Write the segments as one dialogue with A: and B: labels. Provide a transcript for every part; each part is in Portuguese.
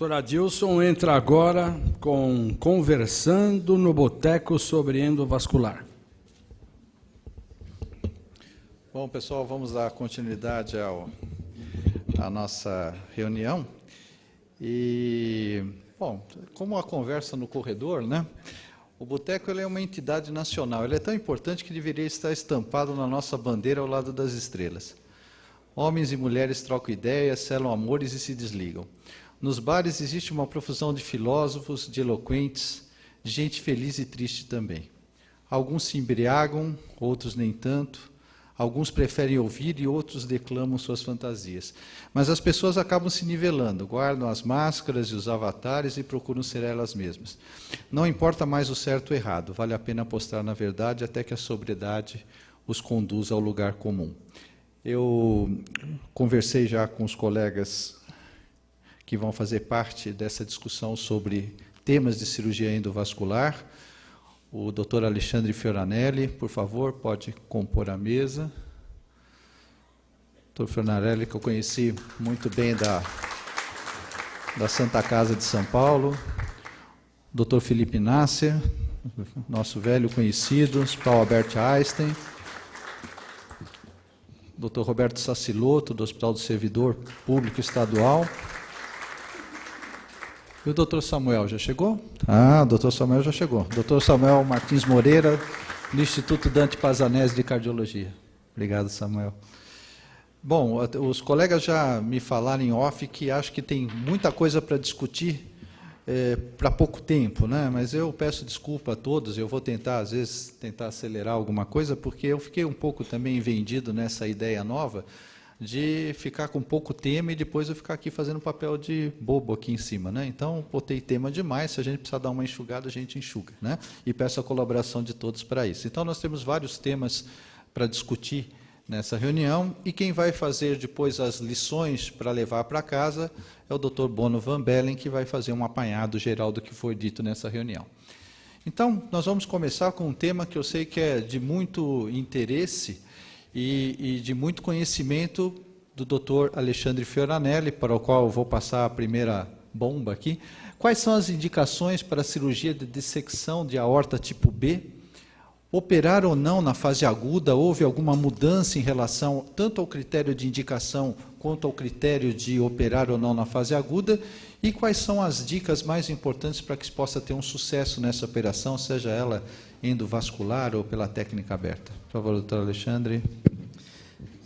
A: Doutor Adilson entra agora com Conversando no Boteco sobre Endovascular.
B: Bom, pessoal, vamos dar continuidade à nossa reunião. E, bom, como a conversa no corredor, né? O Boteco ele é uma entidade nacional. Ele é tão importante que deveria estar estampado na nossa bandeira ao lado das estrelas. Homens e mulheres trocam ideias, selam amores e se desligam. Nos bares existe uma profusão de filósofos, de eloquentes, de gente feliz e triste também. Alguns se embriagam, outros nem tanto. Alguns preferem ouvir e outros declamam suas fantasias. Mas as pessoas acabam se nivelando, guardam as máscaras e os avatares e procuram ser elas mesmas. Não importa mais o certo ou errado, vale a pena apostar na verdade até que a sobriedade os conduza ao lugar comum. Eu conversei já com os colegas que vão fazer parte dessa discussão sobre temas de cirurgia endovascular. O Dr. Alexandre Fioranelli, por favor, pode compor a mesa. Dr. Fioranelli, que eu conheci muito bem da Santa Casa de São Paulo. Dr. Felipe Nasser, nosso velho conhecido, Hospital Albert Einstein. Dr. Roberto Saciloto, do Hospital do Servidor Público Estadual. E o doutor Samuel já chegou? Ah, o doutor Samuel já chegou. Doutor Samuel Martins Moreira, do Instituto Dante Pazanese de Cardiologia. Obrigado, Samuel. Bom, os colegas já me falaram em off que acho que tem muita coisa para discutir para pouco tempo, né? Mas eu peço desculpa a todos, eu vou tentar, às vezes, acelerar alguma coisa, porque eu fiquei um pouco também vendido nessa ideia nova, de ficar com pouco tema e depois eu ficar aqui fazendo papel de bobo aqui em cima, né? Então, botei tema demais, se a gente precisar dar uma enxugada, a gente enxuga, né? E peço a colaboração de todos para isso. Então, nós temos vários temas para discutir nessa reunião, e quem vai fazer depois as lições para levar para casa é o Dr. Bono Van Bellen, que vai fazer um apanhado geral do que foi dito nessa reunião. Então, nós vamos começar com um tema que eu sei que é de muito interesse e de muito conhecimento do Dr. Alexandre Fioranelli, para o qual eu vou passar a primeira bomba aqui. Quais são as indicações para a cirurgia de dissecção de aorta tipo B? Operar ou não na fase aguda? Houve alguma mudança em relação tanto ao critério de indicação quanto ao critério de operar ou não na fase aguda? E quais são as dicas mais importantes para que se possa ter um sucesso nessa operação, seja ela endovascular ou pela técnica aberta? Por favor, doutor Alexandre.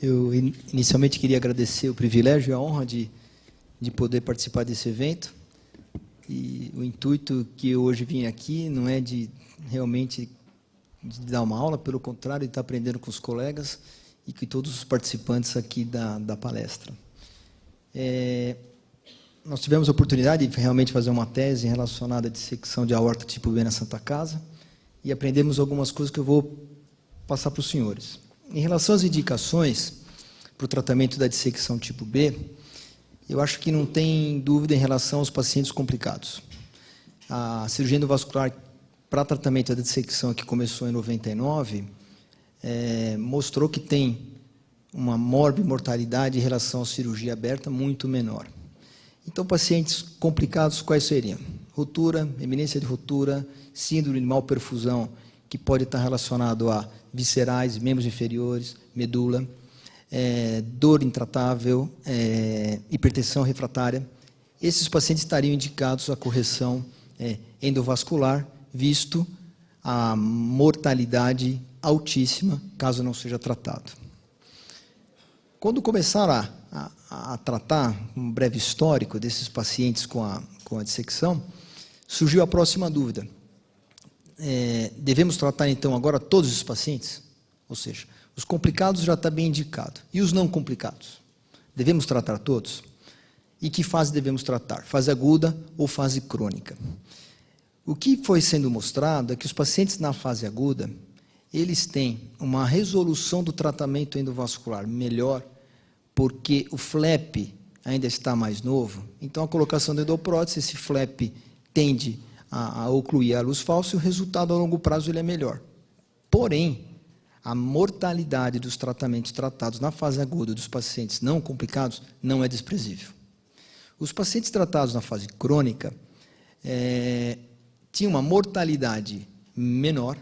C: Eu inicialmente queria agradecer o privilégio e a honra de poder participar desse evento. E o intuito que eu hoje vim aqui não é de realmente de dar uma aula, pelo contrário, de estar aprendendo com os colegas e com todos os participantes aqui da palestra. Nós tivemos a oportunidade de realmente fazer uma tese relacionada à dissecção de aorta tipo B na Santa Casa e aprendemos algumas coisas que eu vou passar para os senhores. Em relação às indicações para o tratamento da dissecção tipo B, eu acho que não tem dúvida em relação aos pacientes complicados. A cirurgia endovascular para tratamento da dissecção, que começou em 99, mostrou que tem uma morbimortalidade em relação à cirurgia aberta muito menor. Então, pacientes complicados, quais seriam? Ruptura, eminência de ruptura, síndrome de malperfusão, que pode estar relacionado a viscerais, membros inferiores, medula, dor intratável, hipertensão refratária. Esses pacientes estariam indicados à correção endovascular, visto a mortalidade altíssima, caso não seja tratado. Quando começaram a tratar um breve histórico desses pacientes com a dissecção, surgiu a próxima dúvida. Devemos tratar, então, agora todos os pacientes? Ou seja, os complicados já está bem indicado. E os não complicados? Devemos tratar todos? E que fase devemos tratar? Fase aguda ou fase crônica? O que foi sendo mostrado é que os pacientes na fase aguda, eles têm uma resolução do tratamento endovascular melhor, porque o flap ainda está mais novo. Então, a colocação da endoprótese, esse flap tende a ocluir a luz falsa e o resultado a longo prazo ele é melhor. Porém, a mortalidade dos tratamentos tratados na fase aguda dos pacientes não complicados não é desprezível. Os pacientes tratados na fase crônica tinham uma mortalidade menor,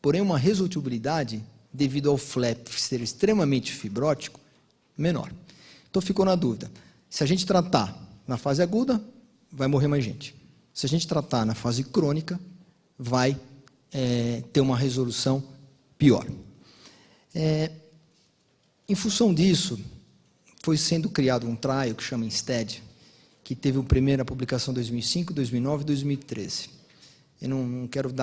C: porém uma resolutibilidade, devido ao flap ser extremamente fibrótico, menor. Então ficou na dúvida. Se a gente tratar na fase aguda, vai morrer mais gente. Se a gente tratar na fase crônica, vai ter uma resolução pior. Em função disso, foi sendo criado um trial que chama INSTEAD, que teve uma primeira publicação em 2005, 2009 e 2013. Eu não quero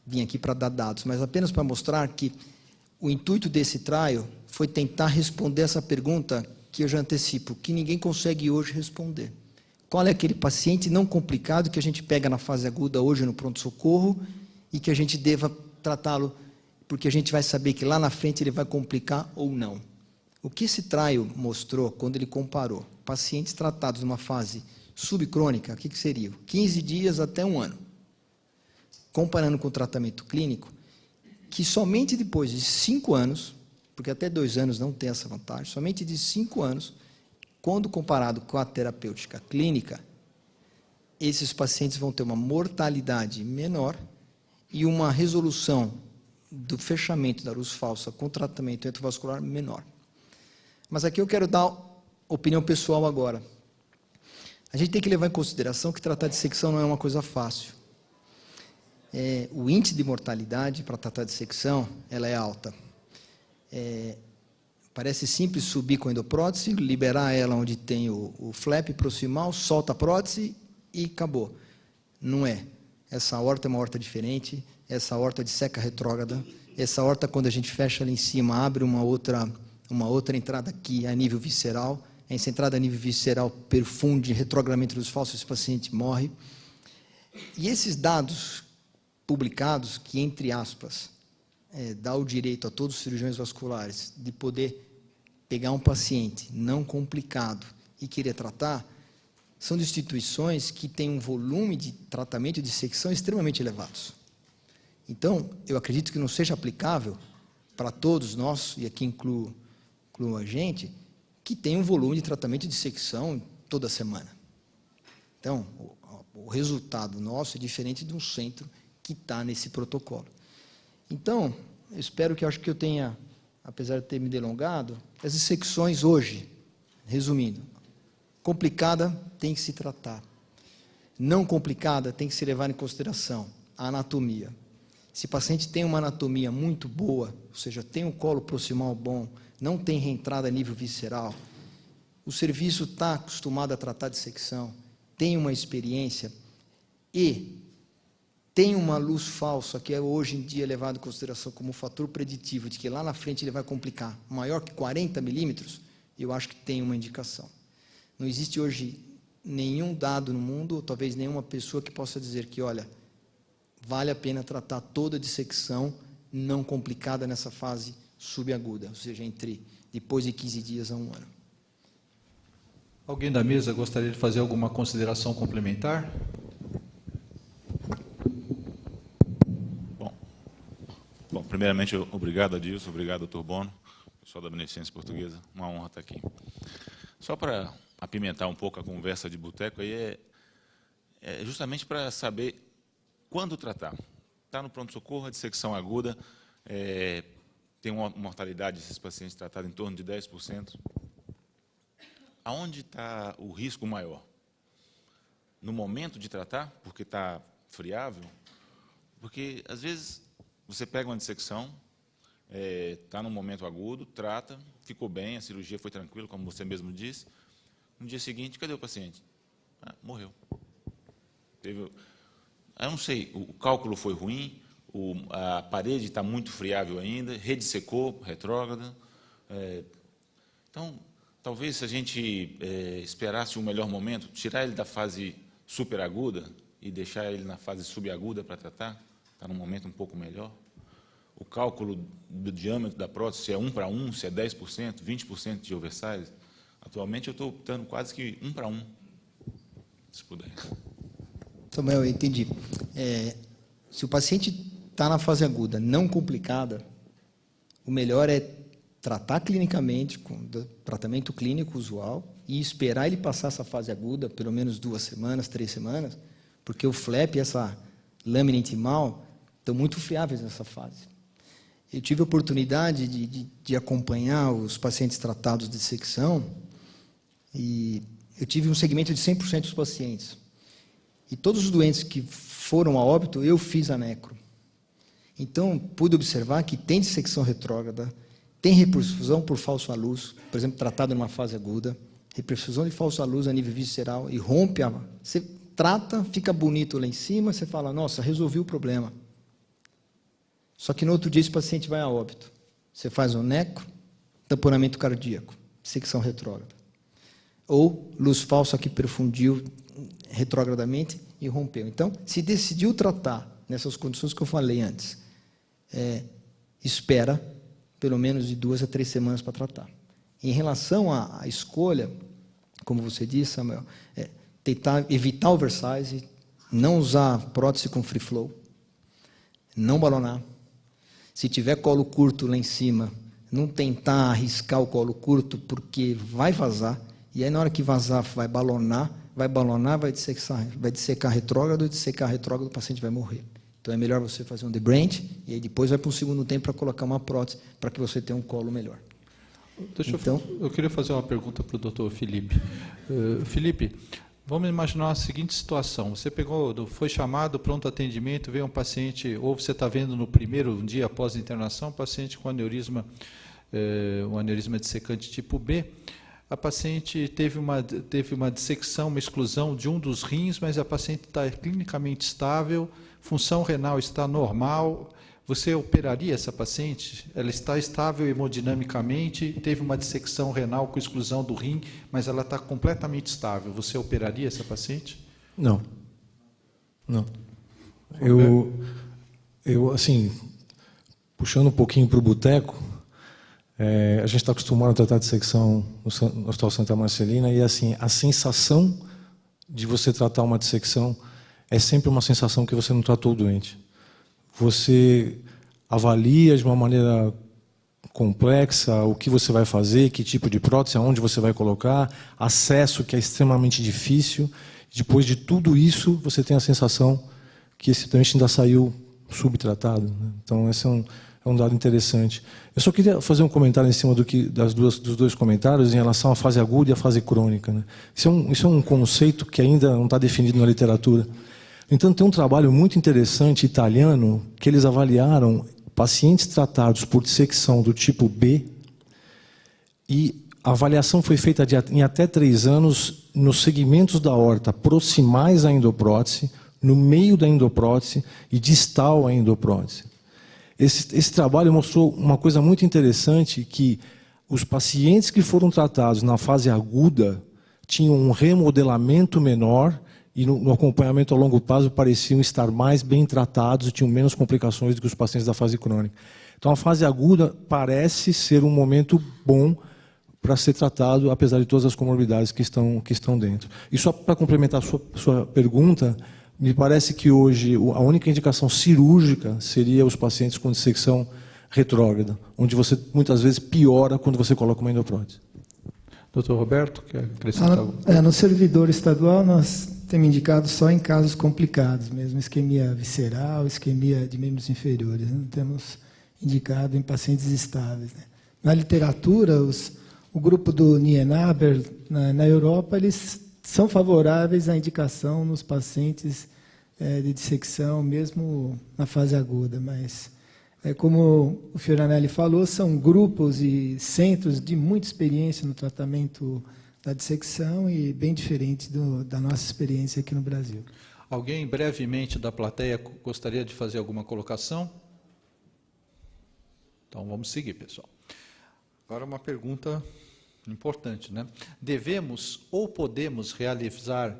C: vir aqui para dar dados, mas apenas para mostrar que o intuito desse trial foi tentar responder essa pergunta que eu já antecipo, que ninguém consegue hoje responder. Qual é aquele paciente não complicado que a gente pega na fase aguda hoje no pronto-socorro e que a gente deva tratá-lo, porque a gente vai saber que lá na frente ele vai complicar ou não. O que esse trial mostrou, quando ele comparou pacientes tratados numa fase subcrônica, o que seria? 15 dias até 1 ano. Comparando com o tratamento clínico, que somente depois de 5 anos, porque até 2 anos não tem essa vantagem, somente de 5 anos, quando comparado com a terapêutica clínica, esses pacientes vão ter uma mortalidade menor e uma resolução do fechamento da luz falsa com tratamento endovascular menor. Mas aqui eu quero dar opinião pessoal agora. A gente tem que levar em consideração que tratar de dissecção não é uma coisa fácil. O índice de mortalidade para tratar de dissecção, ela é alta. Parece simples subir com a endoprótese, liberar ela onde tem o flap proximal, solta a prótese e acabou. Não é. Essa aorta é uma aorta diferente, essa aorta disseca retrógrada, essa aorta, quando a gente fecha ali em cima, abre uma outra entrada aqui a nível visceral, essa entrada a nível visceral perfunde retrogramento dos falsos, esse paciente morre. E esses dados publicados, que, entre aspas, dá o direito a todos os cirurgiões vasculares de poder pegar um paciente não complicado e querer tratar, são de instituições que têm um volume de tratamento de dissecção extremamente elevados. Então, eu acredito que não seja aplicável para todos nós, e aqui incluo a gente, que tem um volume de tratamento de dissecção toda semana. Então, o resultado nosso é diferente de um centro que está nesse protocolo. Então, eu espero que eu tenha, apesar de ter me delongado, as dissecções hoje, resumindo, complicada tem que se tratar, não complicada tem que se levar em consideração a anatomia. Se o paciente tem uma anatomia muito boa, ou seja, tem um colo proximal bom, não tem reentrada a nível visceral, o serviço está acostumado a tratar dissecção, tem uma experiência e tem uma luz falsa, que é hoje em dia levado em consideração como um fator preditivo de que lá na frente ele vai complicar, maior que 40 milímetros, eu acho que tem uma indicação. Não existe hoje nenhum dado no mundo, ou talvez nenhuma pessoa que possa dizer que, olha, vale a pena tratar toda a dissecção não complicada nessa fase subaguda, ou seja, depois de 15 dias a 1 ano.
B: Alguém da mesa gostaria de fazer alguma consideração complementar?
D: Bom, primeiramente, obrigado, Adilson, obrigado, doutor Bono, pessoal da Beneficência Portuguesa, uma honra estar aqui. Só para apimentar um pouco a conversa de boteco, aí é justamente para saber quando tratar. Está no pronto-socorro, a dissecção aguda, tem uma mortalidade desses pacientes tratados em torno de 10%. Aonde está o risco maior? No momento de tratar, porque está friável? Porque, às vezes, você pega uma dissecção, está no momento agudo, trata, ficou bem, a cirurgia foi tranquila, como você mesmo disse. No dia seguinte, cadê o paciente? Morreu. Eu não sei, o cálculo foi ruim, a parede está muito friável ainda, redissecou, retrógrada. Então, talvez se a gente esperasse um melhor momento, tirar ele da fase superaguda e deixar ele na fase subaguda para tratar, está num momento um pouco melhor. O cálculo do diâmetro da prótese, se é 1:1, se é 10%, 20% de oversize, atualmente eu estou optando quase que 1:1, se puder.
C: Samuel, eu entendi. Se o paciente está na fase aguda, não complicada, o melhor é tratar clinicamente, com tratamento clínico usual, e esperar ele passar essa fase aguda, pelo menos 2 semanas, 3 semanas, porque o flap e essa lâmina intimal estão muito friáveis nessa fase. Eu tive a oportunidade de acompanhar os pacientes tratados de dissecção, e eu tive um segmento de 100% dos pacientes. E todos os doentes que foram a óbito, eu fiz a necro. Então, pude observar que tem dissecção retrógrada, tem reperfusão por falso luz, por exemplo, tratado numa fase aguda, reperfusão de falso luz a nível visceral, e rompe a... Você trata, fica bonito lá em cima, você fala, nossa, resolvi o problema. Só que no outro dia esse paciente vai a óbito. Você faz um necro, tamponamento cardíaco, dissecção retrógrada. Ou luz falsa que perfundiu retrogradamente e rompeu. Então, se decidiu tratar nessas condições que eu falei antes, espera pelo menos de 2 a 3 semanas para tratar. Em relação à escolha, como você disse, Samuel, tentar evitar oversize, não usar prótese com free flow, não balonar. Se tiver colo curto lá em cima, não tentar arriscar o colo curto, porque vai vazar, e aí na hora que vazar vai balonar, vai dissecar retrógrado, e dissecar retrógrado o paciente vai morrer. Então é melhor você fazer um debrand, e aí depois vai para um segundo tempo para colocar uma prótese, para que você tenha um colo melhor.
B: Eu queria fazer uma pergunta para o doutor Felipe. Felipe, vamos imaginar a seguinte situação. Você foi chamado, pronto atendimento, veio um paciente, ou você está vendo no primeiro dia após a internação, um paciente com aneurisma, um aneurisma dissecante tipo B. A paciente teve uma dissecção, uma exclusão de um dos rins, mas a paciente está clinicamente estável, função renal está normal. Você operaria essa paciente? Ela está estável hemodinamicamente, teve uma dissecção renal com exclusão do rim, mas ela está completamente estável. Você operaria essa paciente?
E: Não. Não. Eu assim, puxando um pouquinho para o boteco, a gente está acostumado a tratar dissecção no Hospital Santa Marcelina, e assim, a sensação de você tratar uma dissecção é sempre uma sensação que você não tratou o doente. Você avalia de uma maneira complexa o que você vai fazer, que tipo de prótese, aonde você vai colocar, acesso que é extremamente difícil. Depois de tudo isso, você tem a sensação que esse doente ainda saiu subtratado, né? Então, esse é um dado interessante. Eu só queria fazer um comentário em cima dos dois comentários em relação à fase aguda e à fase crônica, né? Isso é um conceito que ainda não está definido na literatura. No entanto, tem um trabalho muito interessante italiano que eles avaliaram pacientes tratados por dissecção do tipo B, e a avaliação foi feita em até 3 anos nos segmentos da aorta proximais à endoprótese, no meio da endoprótese e distal à endoprótese. Esse trabalho mostrou uma coisa muito interessante, que os pacientes que foram tratados na fase aguda tinham um remodelamento menor, e no acompanhamento a longo prazo pareciam estar mais bem tratados e tinham menos complicações do que os pacientes da fase crônica. Então, a fase aguda parece ser um momento bom para ser tratado, apesar de todas as comorbidades que estão dentro. E só para complementar a sua pergunta, me parece que hoje a única indicação cirúrgica seria os pacientes com dissecção retrógrada, onde você muitas vezes piora quando você coloca uma endoprótese.
B: Doutor Roberto, quer acrescentar algo?
F: No servidor estadual, nós temos indicado só em casos complicados mesmo, isquemia visceral, isquemia de membros inferiores. Não temos indicado em pacientes estáveis, né? Na literatura, o grupo do Nienaber, na Europa, eles são favoráveis à indicação nos pacientes de dissecção, mesmo na fase aguda, mas, como o Fioranelli falou, são grupos e centros de muita experiência no tratamento da dissecção e bem diferente da nossa experiência aqui no Brasil.
B: Alguém brevemente da plateia gostaria de fazer alguma colocação? Então vamos seguir, pessoal. Agora uma pergunta importante, né? Devemos ou podemos realizar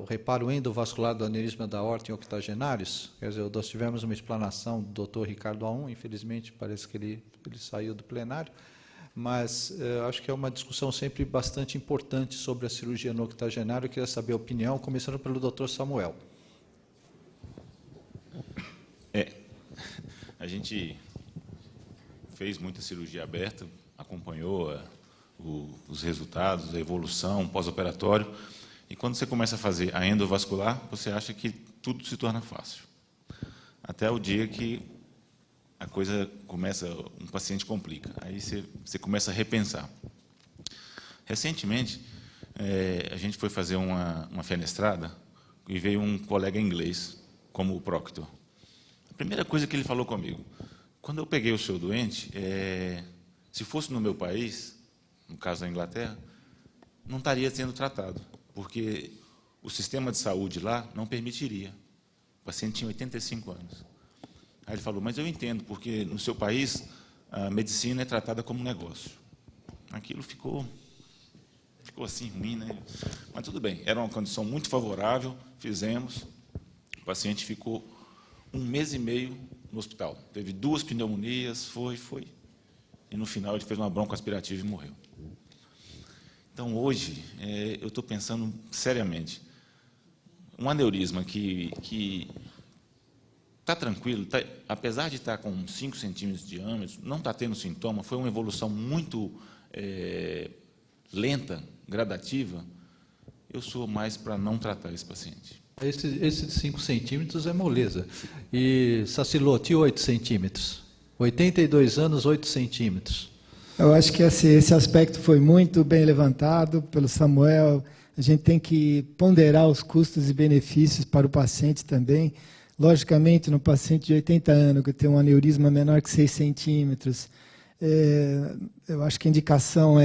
B: o reparo endovascular do aneurisma da aorta em octogenários? Quer dizer, nós tivemos uma explanação do Dr. Ricardo Aum, infelizmente parece que ele saiu do plenário, mas acho que é uma discussão sempre bastante importante sobre a cirurgia no octogenário. Eu queria saber a opinião, começando pelo Dr. Samuel.
D: A gente fez muita cirurgia aberta, acompanhou os resultados, a evolução, pós-operatório. E quando você começa a fazer a endovascular, você acha que tudo se torna fácil. Até o dia que a coisa começa, um paciente complica. Aí você começa a repensar. Recentemente, a gente foi fazer uma fenestrada e veio um colega inglês, como o Proctor. A primeira coisa que ele falou comigo, quando eu peguei o seu doente, se fosse no meu país, no caso da Inglaterra, não estaria sendo tratado, porque o sistema de saúde lá não permitiria. O paciente tinha 85 anos. Aí ele falou, mas eu entendo, porque no seu país a medicina é tratada como negócio. Aquilo ficou assim ruim, né? Mas tudo bem, era uma condição muito favorável, fizemos. O paciente ficou 1 mês e meio no hospital. Teve 2 pneumonias, foi. E no final ele fez uma broncoaspirativa e morreu. Então hoje eu estou pensando seriamente, um aneurisma que está tranquilo, apesar de estar com 5 centímetros de diâmetro, não está tendo sintoma, foi uma evolução muito lenta, gradativa, eu sou mais para não tratar esse paciente.
B: Esse de 5 centímetros é moleza. E Sacilote, 8 centímetros. 82 anos, 8 centímetros.
F: Eu acho que esse aspecto foi muito bem levantado pelo Samuel. A gente tem que ponderar os custos e benefícios para o paciente também. Logicamente, no paciente de 80 anos, que tem um aneurisma menor que 6 centímetros, eu acho que a indicação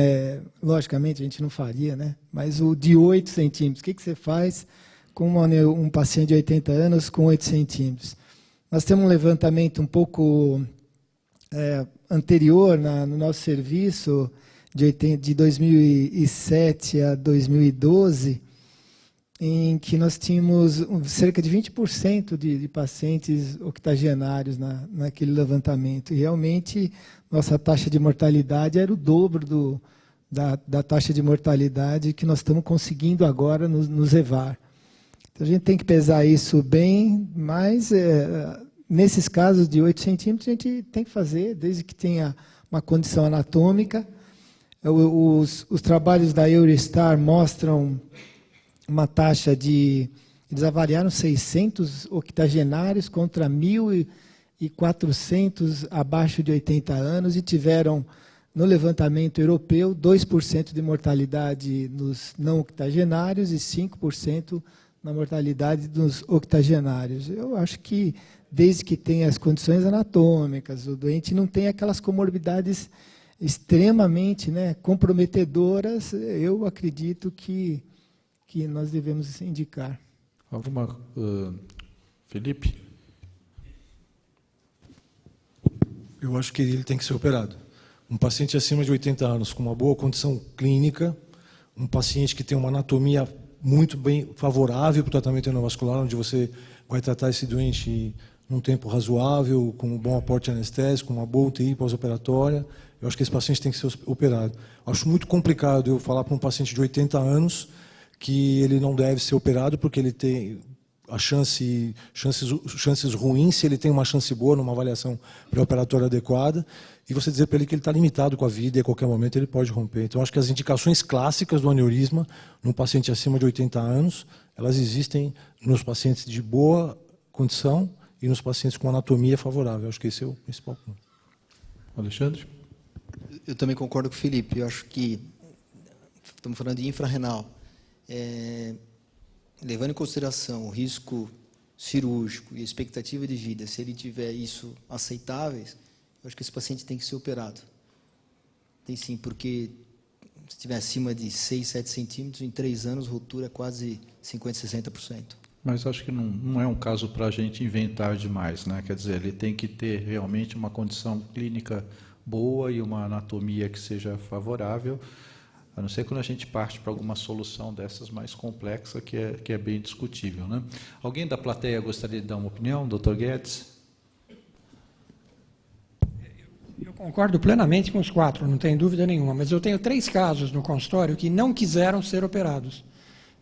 F: logicamente, a gente não faria, né? Mas o de 8 centímetros, o que você faz com um paciente de 80 anos com 8 centímetros? Nós temos um levantamento um pouco anterior no nosso serviço, de 2007 a 2012, em que nós tínhamos cerca de 20% de pacientes octogenários naquele levantamento. E realmente, nossa taxa de mortalidade era o dobro da taxa de mortalidade que nós estamos conseguindo agora nos EVAR. Então, a gente tem que pesar isso bem, mas nesses casos de 8 centímetros, a gente tem que fazer, desde que tenha uma condição anatômica. Os trabalhos da Eurostar mostram uma taxa eles avaliaram 600 octogenários contra 1.400 abaixo de 80 anos e tiveram, no levantamento europeu, 2% de mortalidade nos não octogenários e 5% na mortalidade dos octogenários. Eu acho que, desde que tenha as condições anatômicas, o doente não tem aquelas comorbidades extremamente comprometedoras, eu acredito que nós devemos indicar.
B: Felipe?
E: Eu acho que ele tem que ser operado. Um paciente acima de 80 anos, com uma boa condição clínica, um paciente que tem uma anatomia muito bem favorável para o tratamento endovascular, onde você vai tratar esse doente num tempo razoável, com um bom aporte anestésico, com uma boa UTI pós-operatória. Eu acho que esse paciente tem que ser operado. Acho muito complicado eu falar para um paciente de 80 anos que ele não deve ser operado porque ele tem chances ruins se ele tem uma chance boa numa avaliação pré-operatória adequada, e você dizer para ele que ele está limitado com a vida e a qualquer momento ele pode romper. Então, acho que as indicações clássicas do aneurisma num paciente acima de 80 anos, elas existem nos pacientes de boa condição e nos pacientes com anatomia favorável. Acho que esse é o principal ponto.
B: Alexandre?
C: Eu também concordo com o Felipe. Eu acho que estamos falando de infrarrenal. Levando em consideração o risco cirúrgico e a expectativa de vida, se ele tiver isso aceitáveis, eu acho que esse paciente tem que ser operado. Tem sim, porque se estiver acima de 6, 7 centímetros, em 3 anos, ruptura é quase 50%, 60%.
B: Mas acho que não é um caso para a gente inventar demais, né? Quer dizer, ele tem que ter realmente uma condição clínica boa e uma anatomia que seja favorável, a não ser quando a gente parte para alguma solução dessas mais complexa, que é bem discutível, né? Alguém da plateia gostaria de dar uma opinião? Dr. Guedes?
G: Eu concordo plenamente com os 4, não tem dúvida nenhuma, mas eu tenho 3 casos no consultório que não quiseram ser operados.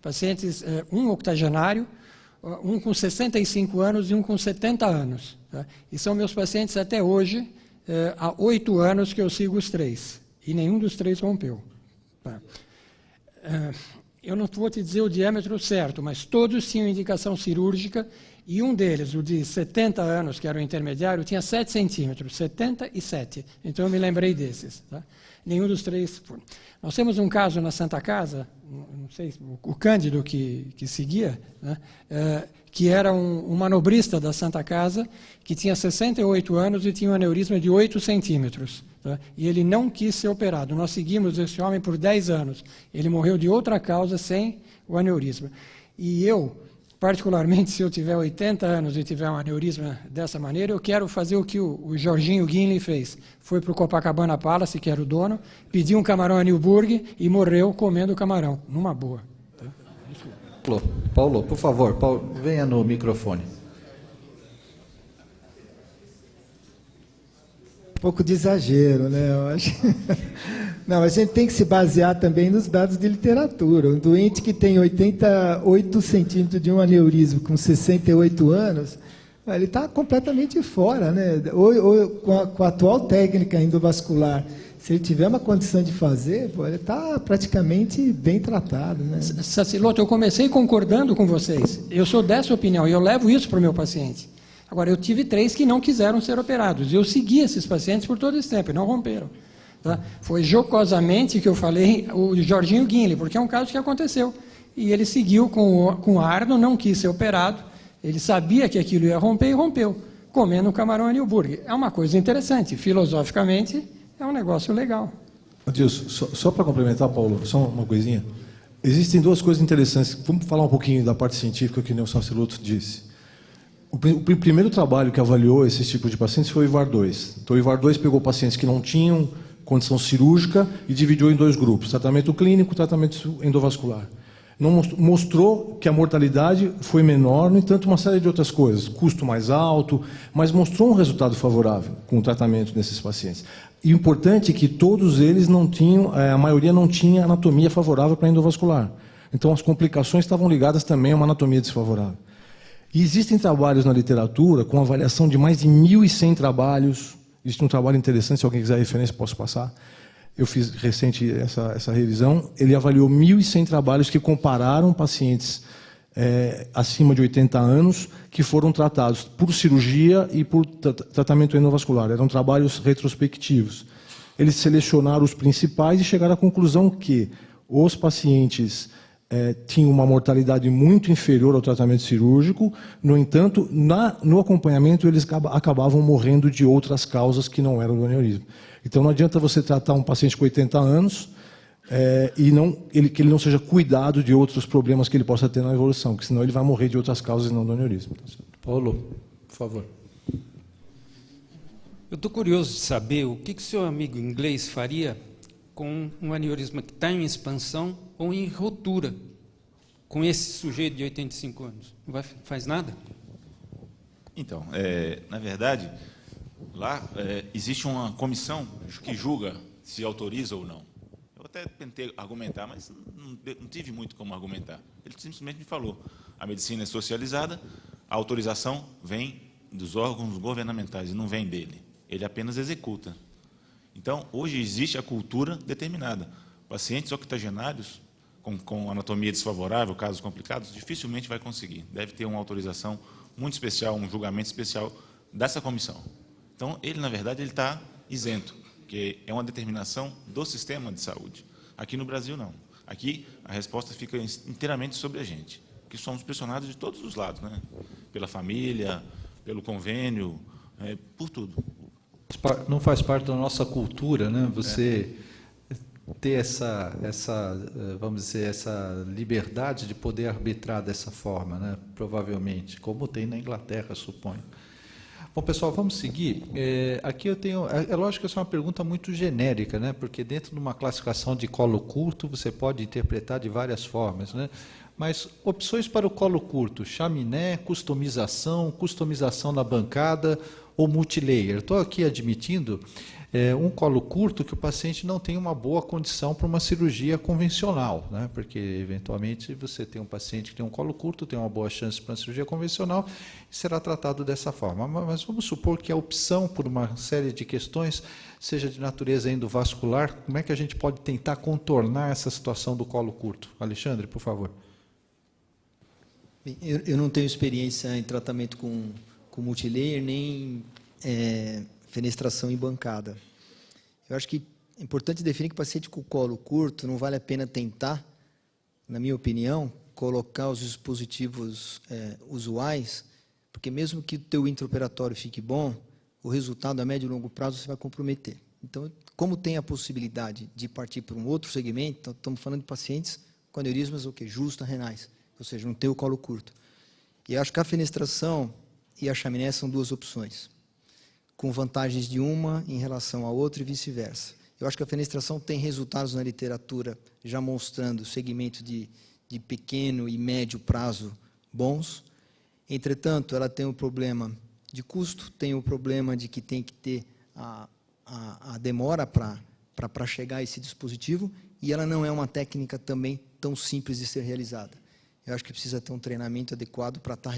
G: Pacientes, um octogenário, um com 65 anos e um com 70 anos. Tá? E são meus pacientes até hoje, há 8 anos que eu sigo os 3, e nenhum dos 3 rompeu. Tá. Eu não vou te dizer o diâmetro certo, mas todos tinham indicação cirúrgica, e um deles, o de 70 anos, que era o intermediário, tinha 7 centímetros, 77. Então eu me lembrei desses. Tá? Nenhum dos 3. Nós temos um caso na Santa Casa, não sei, o Cândido que seguia, né? Que era um manobrista da Santa Casa, que tinha 68 anos e tinha um aneurisma de 8 centímetros. Tá? E ele não quis ser operado. Nós seguimos esse homem por 10 anos. Ele morreu de outra causa sem o aneurisma. E eu, particularmente, se eu tiver 80 anos e tiver um aneurisma dessa maneira, eu quero fazer o que o Jorginho Guinle fez. Foi para o Copacabana Palace, que era o dono, pediu um camarão a Newburgh e morreu comendo o camarão, numa boa. Tá?
B: Paulo, por favor, Paulo, venha no microfone.
F: Um pouco de exagero, né? Eu acho. Não, a gente tem que se basear também nos dados de literatura. Um doente que tem 88 centímetros de um aneurisma com 68 anos, ele está completamente fora, né? Ou com a atual técnica endovascular, se ele tiver uma condição de fazer, ele está praticamente bem tratado, né?
G: Saciloto, eu comecei concordando com vocês. Eu sou dessa opinião e eu levo isso para o meu paciente. Agora, eu tive 3 que não quiseram ser operados. Eu segui esses pacientes por todo esse tempo e não romperam. Tá? Foi jocosamente que eu falei o Jorginho Guinle, porque é um caso que aconteceu. E ele seguiu com o Arno, não quis ser operado. Ele sabia que aquilo ia romper e rompeu, comendo um camarão a Newburgh. É uma coisa interessante. Filosoficamente, é um negócio legal.
E: Adilson, só para complementar, Paulo, só uma coisinha. Existem 2 coisas interessantes. Vamos falar um pouquinho da parte científica que o Nelson Saciloto disse. O primeiro trabalho que avaliou esses tipos de pacientes foi o IVAR 2. Então, o IVAR 2 pegou pacientes que não tinham condição cirúrgica e dividiu em 2 grupos, tratamento clínico e tratamento endovascular. Não mostrou que a mortalidade foi menor, no entanto, uma série de outras coisas, custo mais alto, mas mostrou um resultado favorável com o tratamento desses pacientes. E o importante é que todos eles não tinham, a maioria não tinha anatomia favorável para endovascular. Então, as complicações estavam ligadas também a uma anatomia desfavorável. E existem trabalhos na literatura com avaliação de mais de 1.100 trabalhos. Existe um trabalho interessante, se alguém quiser referência, posso passar. Eu fiz recente essa revisão. Ele avaliou 1.100 trabalhos que compararam pacientes acima de 80 anos que foram tratados por cirurgia e por tratamento endovascular. Eram trabalhos retrospectivos. Eles selecionaram os principais e chegaram à conclusão que os pacientes tinham uma mortalidade muito inferior ao tratamento cirúrgico. No entanto, no acompanhamento, eles acabavam morrendo de outras causas que não eram do aneurisma. Então, não adianta você tratar um paciente com 80 anos que ele não seja cuidado de outros problemas que ele possa ter na evolução, porque senão ele vai morrer de outras causas e não do aneurisma.
B: Paulo, por favor.
H: Eu estou curioso de saber o que o seu amigo inglês faria com um aneurisma que está em expansão ou em ruptura, com esse sujeito de 85 anos. Não faz nada?
D: Então, na verdade, lá existe uma comissão que julga se autoriza ou não. Eu até tentei argumentar, mas não tive muito como argumentar. Ele simplesmente me falou, a medicina é socializada, a autorização vem dos órgãos governamentais e não vem dele. Ele apenas executa. Então, hoje existe a cultura determinada. Pacientes octogenários com anatomia desfavorável, casos complicados, dificilmente vai conseguir. Deve ter uma autorização muito especial, um julgamento especial dessa comissão. Então, ele, na verdade, ele está isento, que é uma determinação do sistema de saúde. Aqui no Brasil, não. Aqui, a resposta fica inteiramente sobre a gente, que somos pressionados de todos os lados, né? Pela família, pelo convênio, por tudo.
B: Não faz parte da nossa cultura, né? Você ter vamos dizer, essa liberdade de poder arbitrar dessa forma, né? Provavelmente, como tem na Inglaterra, suponho. Bom, pessoal, vamos seguir. Aqui eu tenho... É lógico que essa é uma pergunta muito genérica, né? Porque dentro de uma classificação de colo curto, você pode interpretar de várias formas, né? Mas opções para o colo curto, chaminé, customização na bancada ou multilayer. Estou aqui admitindo um colo curto que o paciente não tem uma boa condição para uma cirurgia convencional, né? Porque, eventualmente, você tem um paciente que tem um colo curto, tem uma boa chance para uma cirurgia convencional e será tratado dessa forma. Mas vamos supor que a opção por uma série de questões seja de natureza endovascular. Como é que a gente pode tentar contornar essa situação do colo curto? Alexandre, por favor.
C: Bem, eu não tenho experiência em tratamento com multilayer, nem fenestração em bancada. Eu acho que é importante definir que o paciente com colo curto não vale a pena tentar, na minha opinião, colocar os dispositivos usuais, porque mesmo que o teu intraoperatório fique bom, o resultado a médio e longo prazo você vai comprometer. Então, como tem a possibilidade de partir para um outro segmento, então, estamos falando de pacientes com aneurismas justa-renais, ou seja, não tem o colo curto. E eu acho que a fenestração e a chaminé são duas opções, com vantagens de uma em relação à outra e vice-versa. Eu acho que a fenestração tem resultados na literatura já mostrando segmento de pequeno e médio prazo bons. Entretanto, ela tem um problema de custo, tem um problema de que tem que ter a demora para chegar a esse dispositivo, e ela não é uma técnica também tão simples de ser realizada. Eu acho que precisa ter um treinamento adequado para estar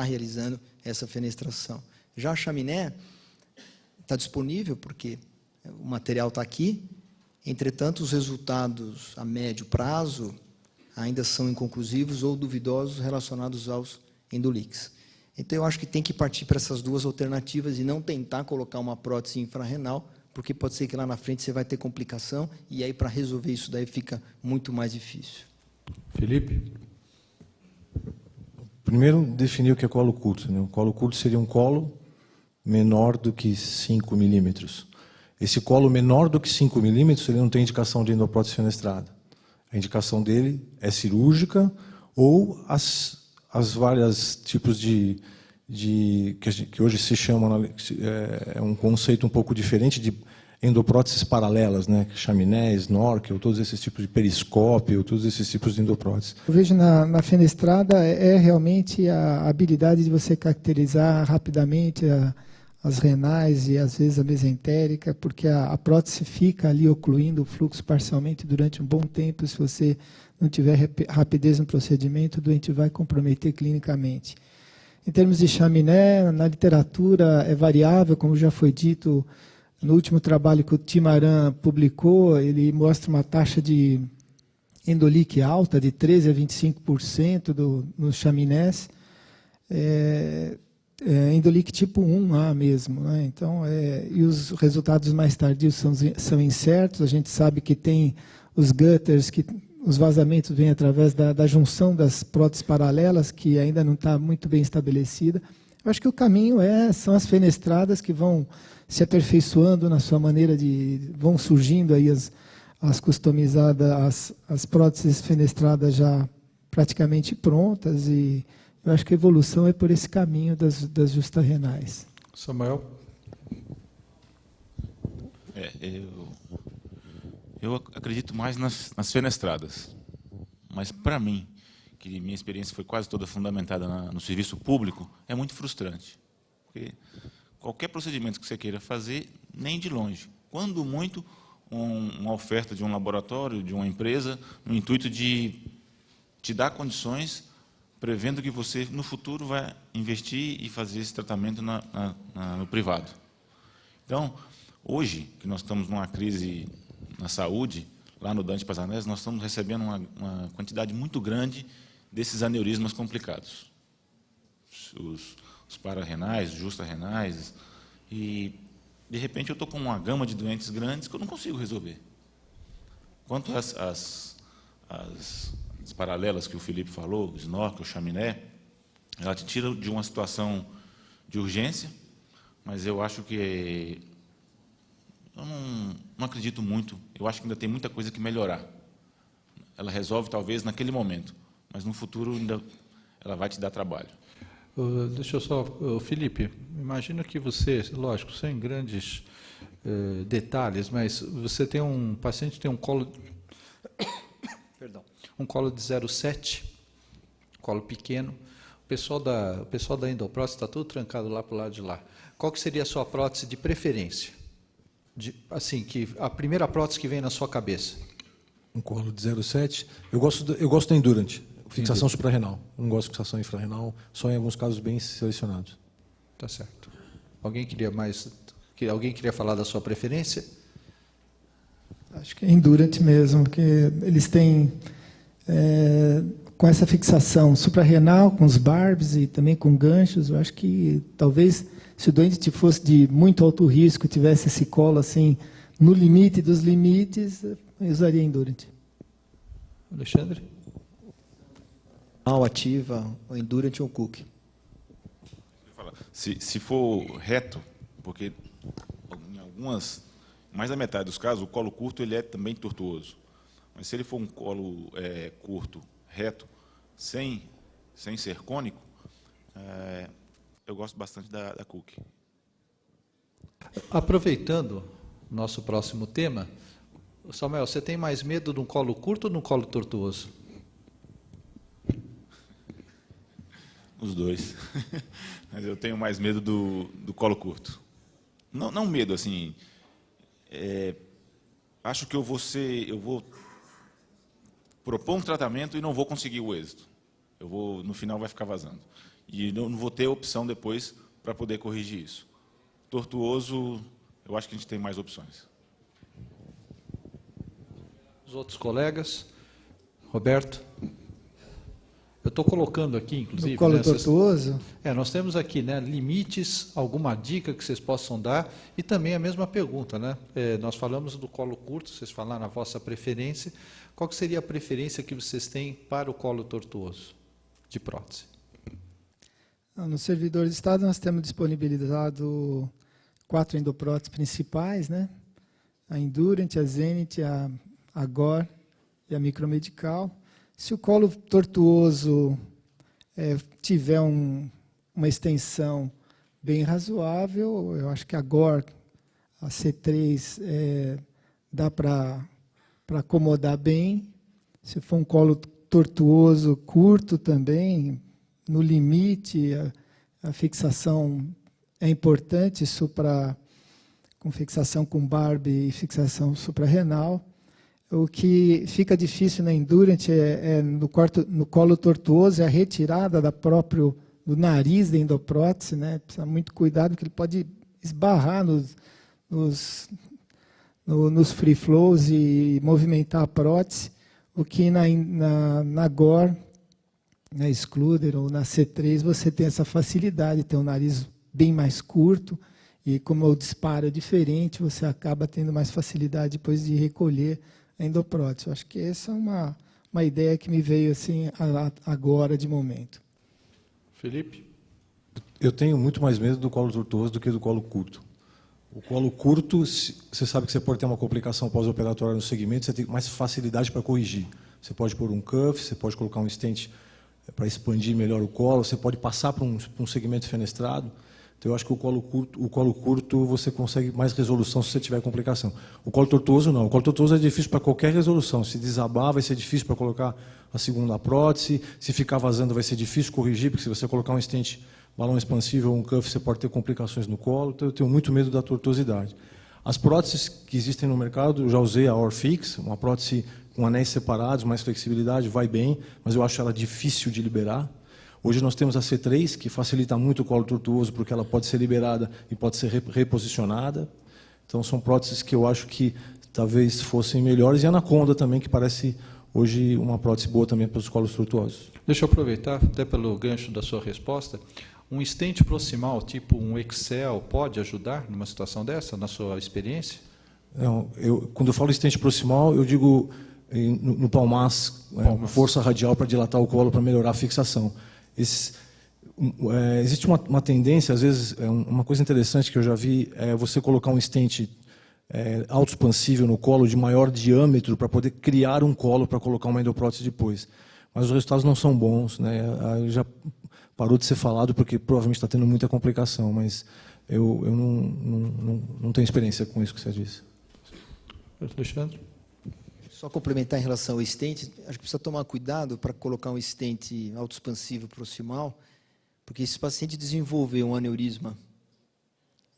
C: realizando essa fenestração. Já a chaminé está disponível, porque o material está aqui, entretanto, os resultados a médio prazo ainda são inconclusivos ou duvidosos relacionados aos endolix. Então, eu acho que tem que partir para essas duas alternativas e não tentar colocar uma prótese infrarrenal, porque pode ser que lá na frente você vai ter complicação, e aí para resolver isso daí fica muito mais difícil.
A: Felipe?
E: Primeiro, definir o que é colo curto, né? O colo curto seria um colo menor do que 5 milímetros. Esse colo menor do que 5 milímetros, ele não tem indicação de endoprótese fenestrada. A indicação dele é cirúrgica ou as várias tipos que hoje se chama, é um conceito um pouco diferente de endopróteses paralelas, né? Chaminé, snorkel, todos esses tipos de periscópio, todos esses tipos de endoprótese.
F: Eu vejo na fenestrada realmente a habilidade de você caracterizar rapidamente as renais e às vezes a mesentérica, porque a prótese fica ali ocluindo o fluxo parcialmente durante um bom tempo. Se você não tiver rapidez no procedimento, o doente vai comprometer clinicamente. Em termos de chaminé, na literatura é variável, como já foi dito. No último trabalho que o Timaran publicou, ele mostra uma taxa de endolique alta, de 13% a 25% nos chaminés. Endolique tipo 1A mesmo, né? Então, e os resultados mais tardios são incertos. A gente sabe que tem os gutters, que os vazamentos vêm através da junção das próteses paralelas, que ainda não está muito bem estabelecida. Eu acho que o caminho são as fenestradas, que vão se aperfeiçoando na sua maneira vão surgindo aí as customizadas, as próteses fenestradas já praticamente prontas, e eu acho que a evolução é por esse caminho das justa-renais.
B: Samuel?
D: Eu acredito mais nas fenestradas, mas para mim, que minha experiência foi quase toda fundamentada no serviço público, é muito frustrante, porque qualquer procedimento que você queira fazer, nem de longe, quando muito, uma oferta de um laboratório, de uma empresa, no intuito de te dar condições, prevendo que você, no futuro, vai investir e fazer esse tratamento no privado. Então, hoje, que nós estamos numa crise na saúde, lá no Dante Pazanese, nós estamos recebendo uma quantidade muito grande desses aneurismas complicados. Os pararrenais, os justa-renais, e, de repente, eu estou com uma gama de doentes grandes que eu não consigo resolver. Quanto às paralelas que o Felipe falou, o snorkel, o chaminé, ela te tira de uma situação de urgência, mas eu acho que eu não acredito muito. Eu acho que ainda tem muita coisa que melhorar. Ela resolve, talvez, naquele momento, mas no futuro ainda ela vai te dar trabalho.
B: Deixa eu só... Felipe, imagino que você, lógico, sem grandes detalhes, mas você tem um paciente que tem um colo... Perdão. Um colo de 0,7, colo pequeno, O pessoal da endoprótese está tudo trancado lá para o lado de lá. Qual que seria a sua prótese de preferência? A primeira prótese que vem na sua cabeça.
E: Um colo de 0,7. Eu gosto da Endurant, fixação suprarrenal. Eu não gosto de fixação infrarrenal, só em alguns casos bem selecionados.
B: Tá certo. Alguém queria falar da sua preferência?
F: Acho que é Endurant mesmo, porque eles têm, com essa fixação suprarrenal, com os barbs e também com ganchos, eu acho que talvez, se o doente fosse de muito alto risco, tivesse esse colo assim, no limite dos limites, eu usaria Endurant.
B: Alexandre?
C: Ativa, o Endurant ou o Cook.
D: Se for reto, porque em algumas, mais da metade dos casos, o colo curto ele é também tortuoso. Mas se ele for um colo curto, reto, sem ser cônico, eu gosto bastante da Cook.
B: Aproveitando o nosso próximo tema, Samuel, você tem mais medo de um colo curto ou de um colo tortuoso?
D: Os dois. Mas eu tenho mais medo do colo curto. Não medo, assim. Acho que eu vou propor um tratamento e não vou conseguir o êxito. No final vai ficar vazando. E não vou ter opção depois para poder corrigir isso. Tortuoso, eu acho que a gente tem mais opções.
B: Os outros colegas? Roberto? Eu estou colocando aqui, inclusive...
F: No colo tortuoso?
B: Nós temos aqui, né, limites, alguma dica que vocês possam dar, e também a mesma pergunta, né? Nós falamos do colo curto, vocês falaram a vossa preferência. Qual que seria a preferência que vocês têm para o colo tortuoso de prótese?
F: No servidor de Estado nós temos disponibilizado 4 endopróteses principais, né? A Endurant, a Zenith, a Gore e a Micromedical. Se o colo tortuoso tiver uma extensão bem razoável, eu acho que a Gore, a C3, dá para acomodar bem. Se for um colo tortuoso curto também, no limite, a fixação é importante, com fixação com barb e fixação suprarrenal. O que fica difícil na Endurant no colo tortuoso é a retirada do nariz da endoprótese, né? Precisa muito cuidado, porque ele pode esbarrar nos free flows e movimentar a prótese, o que na Gore, na Excluder ou na C3 você tem essa facilidade, tem um nariz bem mais curto, e como o disparo é diferente, você acaba tendo mais facilidade depois de recolher a endoprótese. Eu acho que essa é uma ideia que me veio assim agora, de momento.
B: Felipe?
E: Eu tenho muito mais medo do colo tortuoso do que do colo curto. O colo curto, você sabe que você pode ter uma complicação pós-operatória no segmento, você tem mais facilidade para corrigir. Você pode pôr um cuff, você pode colocar um stent para expandir melhor o colo, você pode passar para um segmento fenestrado. Então, eu acho que o colo curto você consegue mais resolução se você tiver complicação. O colo tortuoso, não. O colo tortuoso é difícil para qualquer resolução. Se desabar, vai ser difícil para colocar a segunda prótese. Se ficar vazando, vai ser difícil corrigir, porque se você colocar um stent, balão expansível ou um cuff, você pode ter complicações no colo. Então, eu tenho muito medo da tortuosidade. As próteses que existem no mercado, eu já usei a Orfix, uma prótese com anéis separados, mais flexibilidade, vai bem, mas eu acho ela difícil de liberar. Hoje nós temos a C3, que facilita muito o colo tortuoso, porque ela pode ser liberada e pode ser reposicionada. Então, são próteses que eu acho que talvez fossem melhores. E a Anaconda também, que parece hoje uma prótese boa também para os colos tortuosos.
B: Deixa eu aproveitar, até pelo gancho da sua resposta. Um stent proximal, tipo um Excel, pode ajudar numa situação dessa, na sua experiência?
E: Não, quando eu falo stent proximal, eu digo no palmas. Força radial para dilatar o colo, para melhorar a fixação. Existe uma tendência, às vezes, uma coisa interessante que eu já vi, é você colocar um stent autoexpansível no colo de maior diâmetro para poder criar um colo para colocar uma endoprótese depois. Mas os resultados não são bons, né? Já parou de ser falado porque provavelmente está tendo muita complicação, mas eu não tenho experiência com isso que você disse.
B: Alexandre?
C: Só complementar em relação ao stent, acho que precisa tomar cuidado para colocar um stent autoexpansivo proximal, Porque se o paciente desenvolver um aneurisma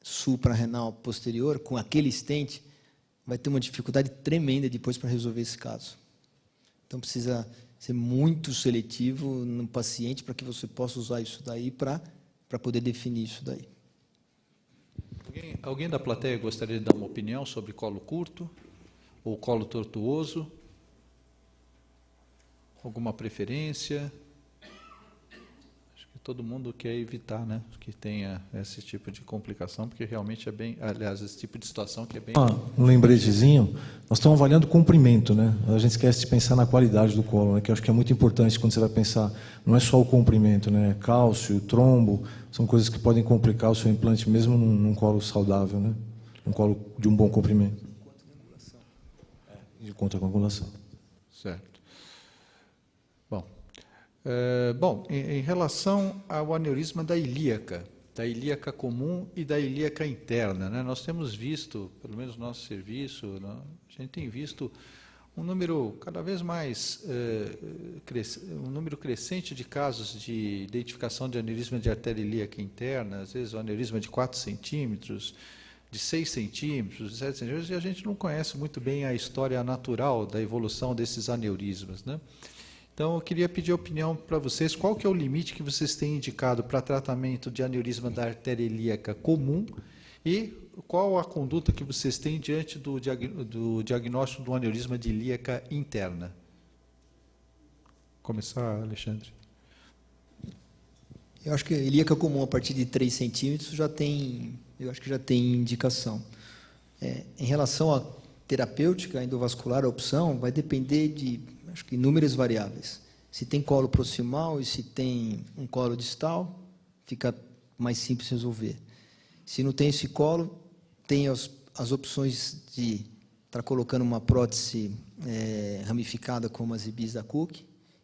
C: suprarrenal posterior, com aquele stent, vai ter uma dificuldade tremenda depois para resolver esse caso. Então, precisa ser muito seletivo no paciente para que você possa usar isso daí para poder definir isso daí.
B: Alguém da plateia gostaria de dar uma opinião sobre colo curto ou colo tortuoso? Alguma preferência? Acho que todo mundo quer evitar, né, que tenha esse tipo de complicação, porque realmente é bem, aliás, esse tipo de situação que é bem...
E: Um lembretezinho, nós estamos avaliando o comprimento, né? A gente esquece de pensar na qualidade do colo, né? Que eu acho que é muito importante quando você vai pensar, não é só o comprimento, né? Cálcio, trombo, são coisas que podem complicar o seu implante mesmo num colo saudável, né? Um colo de um bom comprimento. De contracoagulação.
B: Certo. Bom, em relação ao aneurisma da ilíaca comum e da ilíaca interna, né, nós temos visto, pelo menos no nosso serviço, né, a gente tem visto um número cada vez mais, um número crescente de casos de identificação de aneurisma de artéria ilíaca interna, às vezes o aneurisma de 4 centímetros, de 6 centímetros, de 7 centímetros, e a gente não conhece muito bem a história natural da evolução desses aneurismas, né? Então, eu queria pedir a opinião para vocês, qual que é o limite que vocês têm indicado para tratamento de aneurisma da artéria ilíaca comum e qual a conduta que vocês têm diante do diagnóstico do aneurisma de ilíaca interna? Começar, Alexandre.
C: Eu acho que a ilíaca comum, a partir de 3 centímetros, já tem indicação. Em relação à terapêutica endovascular, a opção vai depender de, acho que, inúmeras variáveis. Se tem colo proximal e se tem um colo distal, fica mais simples resolver. Se não tem esse colo, tem as opções de estar colocando uma prótese ramificada como as IBIs da Cook,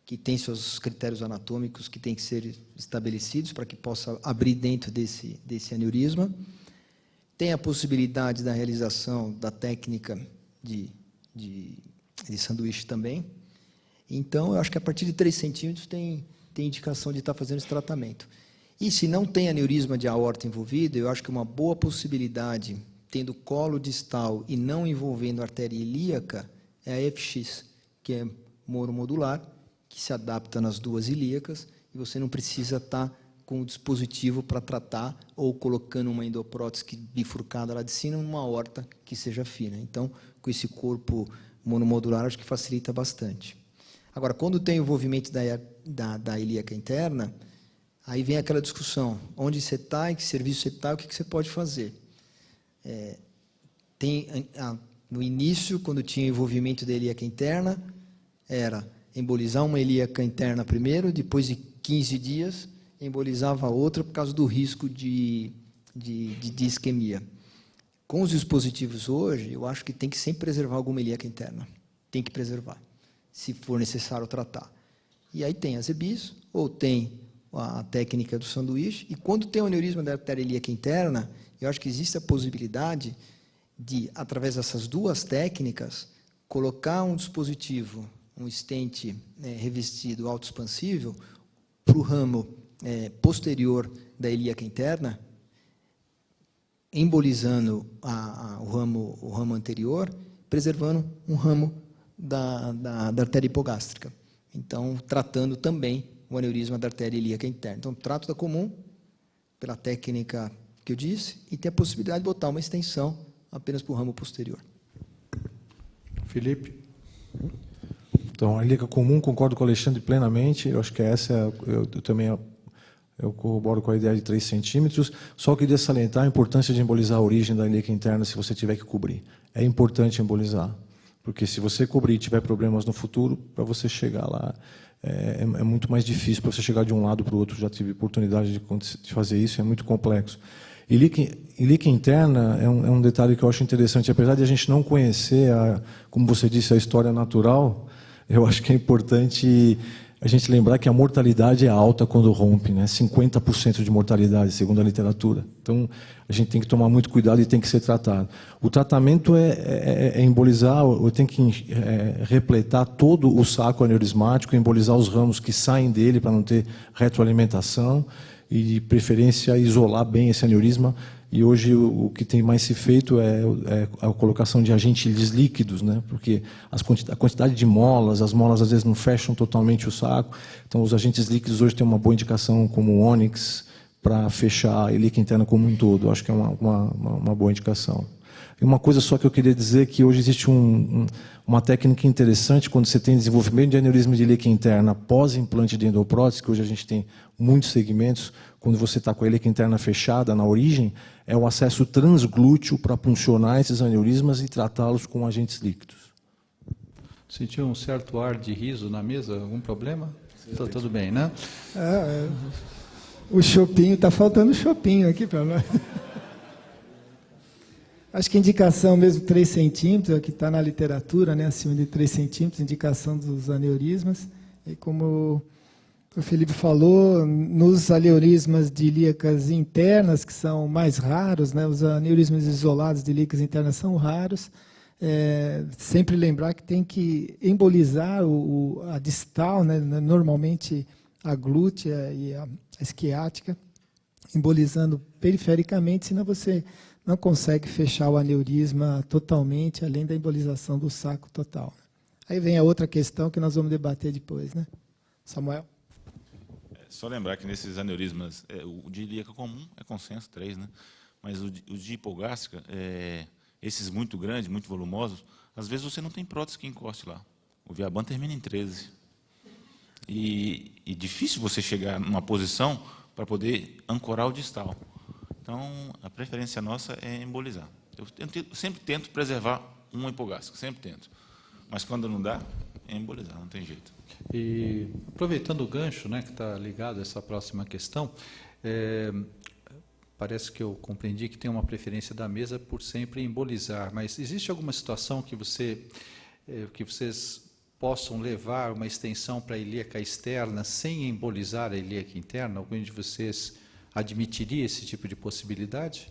C: que tem seus critérios anatômicos que têm que ser estabelecidos para que possa abrir dentro desse aneurisma. Tem a possibilidade da realização da técnica de sanduíche também. Então, eu acho que a partir de 3 centímetros tem indicação de estar fazendo esse tratamento. E se não tem aneurisma de aorta envolvido, eu acho que uma boa possibilidade, tendo colo distal e não envolvendo artéria ilíaca, é a FX, que é moromodular, que se adapta nas duas ilíacas, e você não precisa estar com o dispositivo para tratar ou colocando uma endoprótese bifurcada lá de cima numa aorta que seja fina. Então, com esse corpo monomodular, acho que facilita bastante. Agora, quando tem envolvimento da ilíaca interna, aí vem aquela discussão, onde você está, em que serviço você está, o que você pode fazer. No início, quando tinha envolvimento da ilíaca interna, era embolizar uma ilíaca interna primeiro, depois de 15 dias, embolizava a outra por causa do risco de isquemia. Com os dispositivos hoje, eu acho que tem que sempre preservar alguma ilíaca interna. Tem que preservar, se for necessário tratar. E aí tem as EBIs, ou tem a técnica do sanduíche, e quando tem o aneurisma da artéria ilíaca interna, eu acho que existe a possibilidade de, através dessas duas técnicas, colocar um dispositivo, um stent revestido autoexpansível, para o ramo posterior da ilíaca interna, embolizando o ramo anterior, preservando um ramo da artéria hipogástrica. Então, tratando também o aneurisma da artéria ilíaca interna. Então, trato da comum, pela técnica que eu disse, e tem a possibilidade de botar uma extensão apenas para o ramo posterior.
B: Felipe?
E: Então, a ilíaca comum, concordo com o Alexandre plenamente, eu acho que essa, eu também corroboro com a ideia de 3 centímetros, só queria salientar a importância de embolizar a origem da ilíaca interna se você tiver que cobrir. É importante embolizar, porque se você cobrir e tiver problemas no futuro, para você chegar lá, é muito mais difícil para você chegar de um lado para o outro. Já tive oportunidade de fazer isso, é muito complexo. Ilíaca interna é um detalhe que eu acho interessante, apesar de a gente não conhecer, como você disse, a história natural, eu acho que é importante a gente lembrar que a mortalidade é alta quando rompe, né? 50% de mortalidade, segundo a literatura. Então, a gente tem que tomar muito cuidado e tem que ser tratado. O tratamento é embolizar, eu tenho que repletar todo o saco aneurismático, embolizar os ramos que saem dele para não ter retroalimentação e, de preferência, isolar bem esse aneurisma. E hoje o que tem mais se feito é a colocação de agentes líquidos, né? Porque a quantidade de molas, as molas às vezes não fecham totalmente o saco. Então, os agentes líquidos hoje têm uma boa indicação, como o Onyx, para fechar a ilíaca interna como um todo. Eu acho que é uma boa indicação. E uma coisa só que eu queria dizer, que hoje existe uma técnica interessante quando você tem desenvolvimento de aneurisma de ilíaca interna pós-implante de endoprótese, que hoje a gente tem muitos segmentos, quando você está com a ilíaca interna fechada na origem, é o acesso transglúteo para puncionar esses aneurismas e tratá-los com agentes líquidos.
B: Sentiu um certo ar de riso na mesa? Algum problema? Está tudo bem, né?
F: O chopinho, está faltando chopinho aqui para nós. Acho que indicação mesmo 3 centímetros, que está na literatura, né, acima de 3 centímetros, indicação dos aneurismas. E como o Felipe falou, nos aneurismas de ilíacas internas, que são mais raros, né, os aneurismas isolados de ilíacas internas são raros, sempre lembrar que tem que embolizar a distal, né, normalmente a glútea e a esquiática, embolizando perifericamente, senão você não consegue fechar o aneurisma totalmente, além da embolização do saco total. Aí vem a outra questão que nós vamos debater depois, né? Samuel?
D: Só lembrar que nesses aneurismas, o de ilíaca comum é consenso 3, né? Mas os de hipogástrica, esses muito grandes, muito volumosos, às vezes você não tem prótese que encoste lá. O Viaban termina em 13. E difícil você chegar numa posição para poder ancorar o distal. Então, a preferência nossa é embolizar. Eu sempre tento preservar uma hipogástrica, sempre tento. Mas, quando não dá, é embolizar, não tem jeito.
B: E, aproveitando o gancho, né, que está ligado a essa próxima questão, parece que eu compreendi que tem uma preferência da mesa por sempre embolizar, mas existe alguma situação que vocês possam levar uma extensão para a ilíaca externa sem embolizar a ilíaca interna? Algum de vocês admitiria esse tipo de possibilidade?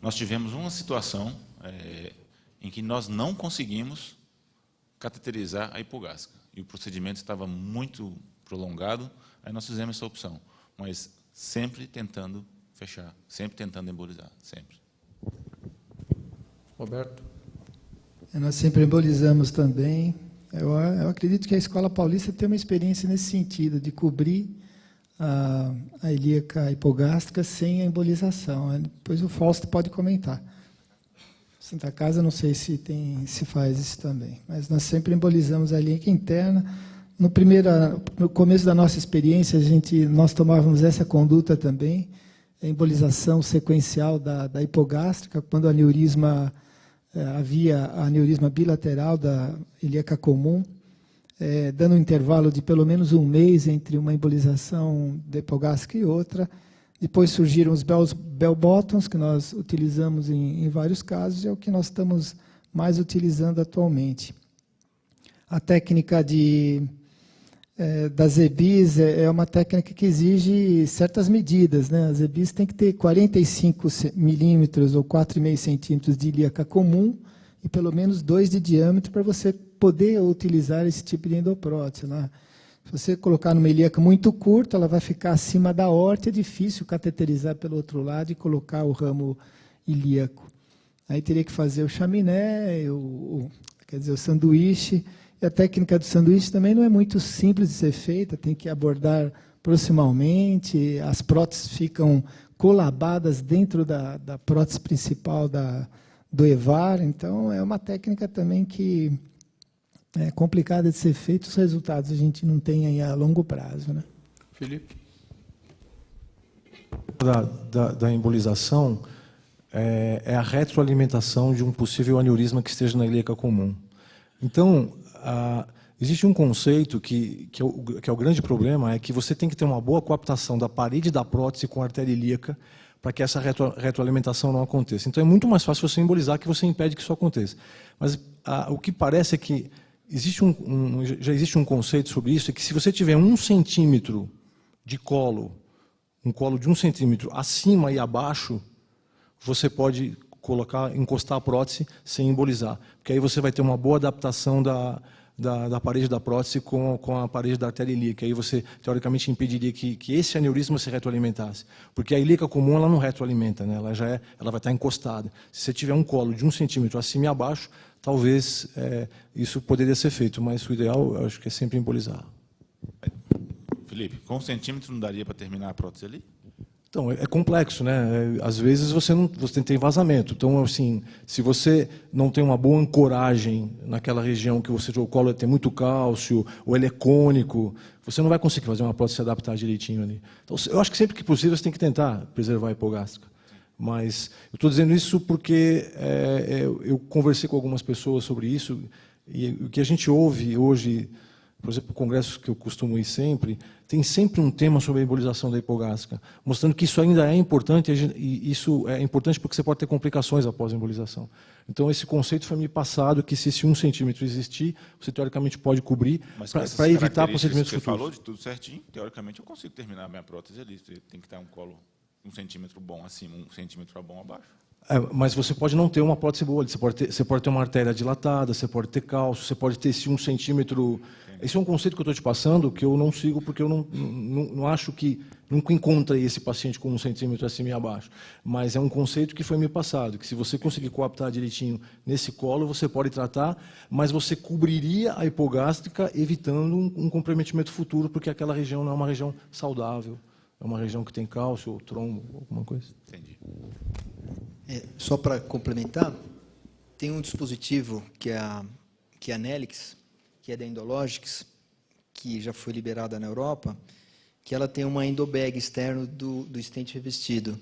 D: Nós tivemos uma situação em que nós não conseguimos cateterizar a hipogástrica. E o procedimento estava muito prolongado, aí nós fizemos essa opção. Mas sempre tentando fechar, sempre tentando embolizar, sempre.
B: Roberto?
F: Nós sempre embolizamos também. Eu acredito que a Escola Paulista tem uma experiência nesse sentido, de cobrir a ilíaca hipogástrica sem a embolização. Depois o Fausto pode comentar. Santa Casa, não sei se faz isso também, mas nós sempre embolizamos a ilíaca interna. No começo da nossa experiência, nós tomávamos essa conduta também, a embolização sequencial da hipogástrica, quando o aneurisma havia aneurisma bilateral da ilíaca comum, dando um intervalo de pelo menos 1 mês entre uma embolização da hipogástrica e outra. Depois surgiram os bell bottoms, que nós utilizamos em vários casos, e é o que nós estamos mais utilizando atualmente. A técnica das EBIs é uma técnica que exige certas medidas, né? As EBIs têm que ter 45 milímetros ou 4,5 centímetros de ilíaca comum e pelo menos 2 de diâmetro para você poder utilizar esse tipo de endoprótese, né? Se você colocar numa ilíaca muito curta, ela vai ficar acima da aorta, é difícil cateterizar pelo outro lado e colocar o ramo ilíaco. Aí teria que fazer o chaminé, o sanduíche. E a técnica do sanduíche também não é muito simples de ser feita, tem que abordar proximalmente, as próteses ficam colabadas dentro da prótese principal do EVAR, então é uma técnica também que é complicada de ser feita, os resultados a gente não tem aí a longo prazo, né?
B: Felipe?
E: Da embolização é a retroalimentação de um possível aneurisma que esteja na ilíaca comum. Então, existe um conceito que é o grande problema, é que você tem que ter uma boa coaptação da parede da prótese com a artéria ilíaca para que essa retroalimentação não aconteça. Então, é muito mais fácil você embolizar que você impede que isso aconteça. Mas o que parece é que já existe um conceito sobre isso, é que se você tiver 1 centímetro de colo, um colo de 1 centímetro acima e abaixo, você pode encostar a prótese sem embolizar, porque aí você vai ter uma boa adaptação da parede da prótese com a parede da artéria ilíaca. Aí você, teoricamente, impediria que esse aneurisma se retroalimentasse. Porque a ilíaca comum ela não retroalimenta, né? Ela vai estar encostada. Se você tiver um colo de 1 centímetro acima e abaixo, talvez isso poderia ser feito, mas o ideal, eu acho que é sempre embolizar.
D: Felipe, com 1 centímetro não daria para terminar a prótese ali?
E: Então, é complexo, né? Às vezes você tem vazamento. Então, assim, se você não tem uma boa ancoragem naquela região que o colo tem muito cálcio, ou ele é cônico, você não vai conseguir fazer uma prótese se adaptar direitinho ali. Então, eu acho que sempre que possível você tem que tentar preservar a hipogástrica. Mas eu estou dizendo isso porque eu conversei com algumas pessoas sobre isso, e o que a gente ouve hoje, por exemplo, congressos que eu costumo ir sempre, tem sempre um tema sobre a embolização da hipogástrica, mostrando que isso ainda é importante, e isso é importante porque você pode ter complicações após a embolização. Então, esse conceito foi me passado, que se 1 centímetro existir, você teoricamente pode cobrir para evitar procedimentos futuros.
D: Você falou de tudo certinho, teoricamente eu consigo terminar a minha prótese ali, tem que estar um colo 1 centímetro bom acima, 1 centímetro bom abaixo.
E: Mas você pode não ter uma prótese boa, você pode ter uma artéria dilatada, você pode ter cálcio, você pode ter esse 1 centímetro... Esse é um conceito que eu estou te passando, que eu não sigo, porque eu não acho que... Nunca encontrei esse paciente com 1 centímetro acima e abaixo. Mas é um conceito que foi me passado, que se você conseguir coaptar direitinho nesse colo, você pode tratar, mas você cobriria a hipogástrica, evitando um comprometimento futuro, porque aquela região não é uma região saudável, é uma região que tem cálcio, ou trombo, alguma coisa.
D: Entendi.
C: Só para complementar, tem um dispositivo que é a Nelix, que é da Endologics, que já foi liberada na Europa, que ela tem uma endobag externo do stent revestido.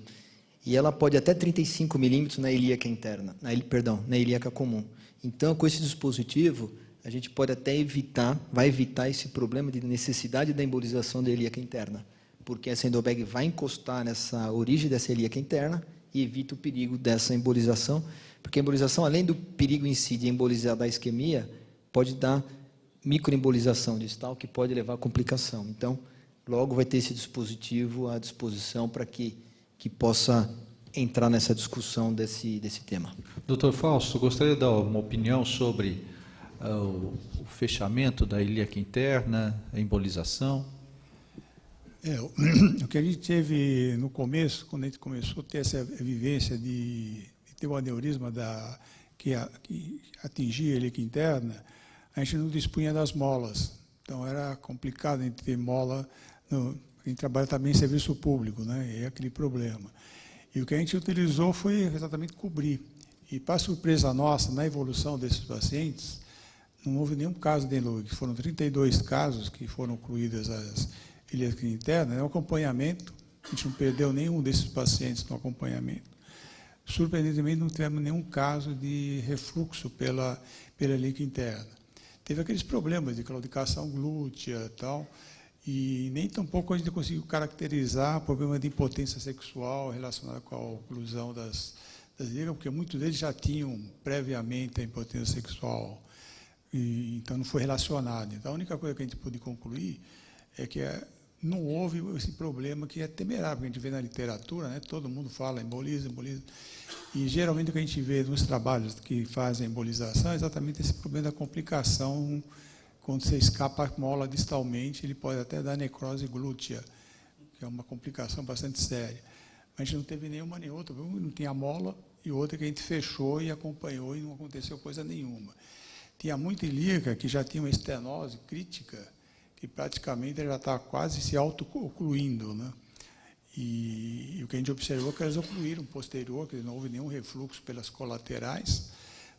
C: E ela pode até 35 milímetros na ilíaca interna, na ilíaca comum. Então, com esse dispositivo, a gente pode até vai evitar esse problema de necessidade da embolização da ilíaca interna, porque essa endobag vai encostar nessa origem dessa ilíaca interna e evita o perigo dessa embolização, porque a embolização, além do perigo em si de embolizar da isquemia, pode dar microembolização distal, que pode levar a complicação. Então, logo vai ter esse dispositivo à disposição para que possa entrar nessa discussão desse tema.
B: Dr. Fausto, gostaria de dar uma opinião sobre o fechamento da ilíaca interna, a embolização.
I: O que a gente teve no começo, quando a gente começou a ter essa vivência de ter o aneurisma que atingia a ilíaca interna, a gente não dispunha das molas. Então, era complicado a gente ter mola. A gente trabalha também em serviço público, né? E é aquele problema. E o que a gente utilizou foi exatamente cobrir. E, para surpresa nossa, na evolução desses pacientes, não houve nenhum caso de enlube. Foram 32 casos que foram incluídas as ilíacas internas. É um acompanhamento, a gente não perdeu nenhum desses pacientes no acompanhamento. Surpreendentemente, não tivemos nenhum caso de refluxo pela ilíaca interna. Teve aqueles problemas de claudicação glútea e tal, e nem tampouco a gente conseguiu caracterizar problema de impotência sexual relacionado com a oclusão das ilíacas, porque muitos deles já tinham previamente a impotência sexual, e então não foi relacionado. Então, a única coisa que a gente pôde concluir é que não houve esse problema que é temerário, porque a gente vê na literatura, né, todo mundo fala emboliza, e geralmente o que a gente vê nos trabalhos que fazem embolização é exatamente esse problema da complicação. Quando você escapa a mola distalmente, ele pode até dar necrose glútea, que é uma complicação bastante séria. Mas a gente não teve nenhuma nem outra, não tinha mola, e outra que a gente fechou e acompanhou e não aconteceu coisa nenhuma. Tinha muita ilíaca que já tinha uma estenose crítica, que praticamente já está quase se auto-ocluindo, né? E o que a gente observou é que elas ocluíram posterior, que não houve nenhum refluxo pelas colaterais,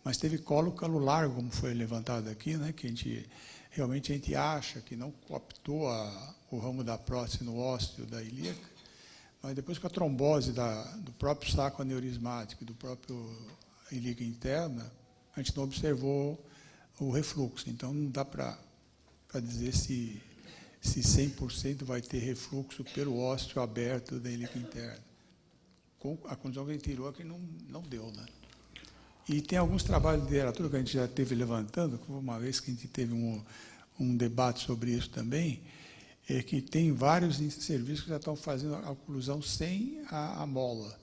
I: mas teve colo largo, como foi levantado aqui, né? Que realmente a gente acha que não coaptou o ramo da prótese no ósseo da ilíaca, mas depois com a trombose do próprio saco aneurismático e do próprio ilíaca interna, a gente não observou o refluxo. Então, não dá para dizer se 100% vai ter refluxo pelo ósseo aberto da ilíaca interna. A conclusão que a gente tirou é que não deu, né? E tem alguns trabalhos de literatura que a gente já teve levantando, uma vez que a gente teve um debate sobre isso também, é que tem vários serviços que já estão fazendo a oclusão sem a mola,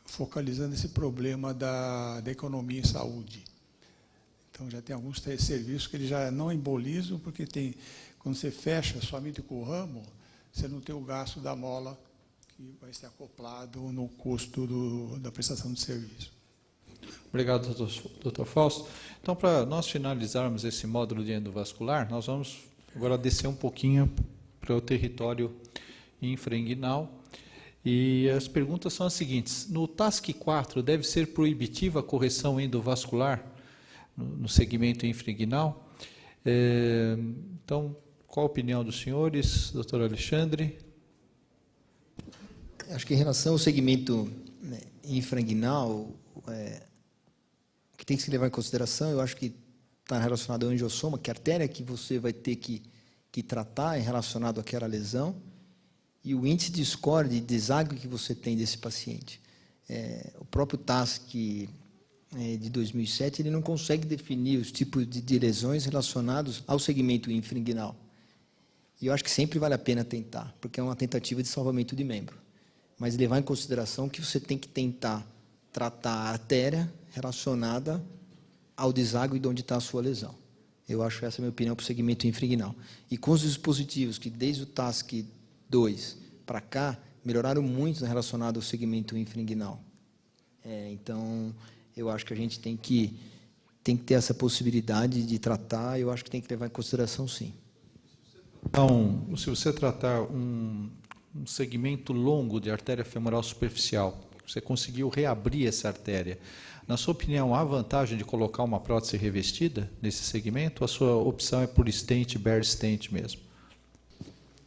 I: focalizando esse problema da economia em saúde. Então, já tem alguns serviços que eles já não embolizam, porque tem, quando você fecha somente com o ramo, você não tem o gasto da mola, que vai ser acoplado no custo da prestação de serviço.
B: Obrigado, doutor Fausto. Então, para nós finalizarmos esse módulo de endovascular, nós vamos agora descer um pouquinho para o território infrainguinal. E as perguntas são as seguintes. No TASC 4, deve ser proibitiva a correção endovascular no segmento infrainguinal? Então, qual a opinião dos senhores, doutor Alexandre?
C: Acho que em relação ao segmento infrainguinal, o que tem que se levar em consideração, eu acho que está relacionado ao angiosoma, que é a artéria que você vai ter que tratar é relacionado àquela lesão, e o índice de score de deságio que você tem desse paciente. O próprio TASC de 2007, ele não consegue definir os tipos de lesões relacionados ao segmento infrainguinal. E eu acho que sempre vale a pena tentar, porque é uma tentativa de salvamento de membro. Mas levar em consideração que você tem que tentar tratar a artéria relacionada ao deságio de onde está a sua lesão. Eu acho essa a minha opinião para o segmento infrainguinal. E com os dispositivos que, desde o TASC 2 para cá, melhoraram muito relacionado ao segmento infrainguinal. Então, eu acho que a gente tem que ter essa possibilidade de tratar, eu acho que tem que levar em consideração, sim.
B: Então, se você tratar um segmento longo de artéria femoral superficial, você conseguiu reabrir essa artéria, na sua opinião, há vantagem de colocar uma prótese revestida nesse segmento, ou a sua opção é por stent, bare stent mesmo?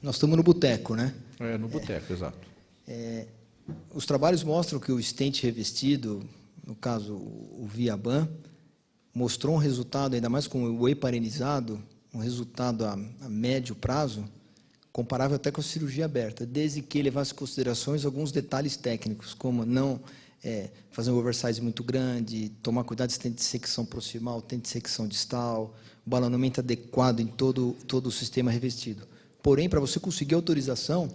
C: Nós estamos no boteco, né?
B: No boteco, exato.
C: Os trabalhos mostram que o stent revestido, no caso o Viaban, mostrou um resultado, ainda mais com o heparinizado, um resultado a médio prazo, comparável até com a cirurgia aberta, desde que levasse em considerações alguns detalhes técnicos, como não fazer um oversize muito grande, tomar cuidado se tem dissecção proximal, tem dissecção distal, o balonamento adequado em todo o sistema revestido. Porém, para você conseguir autorização,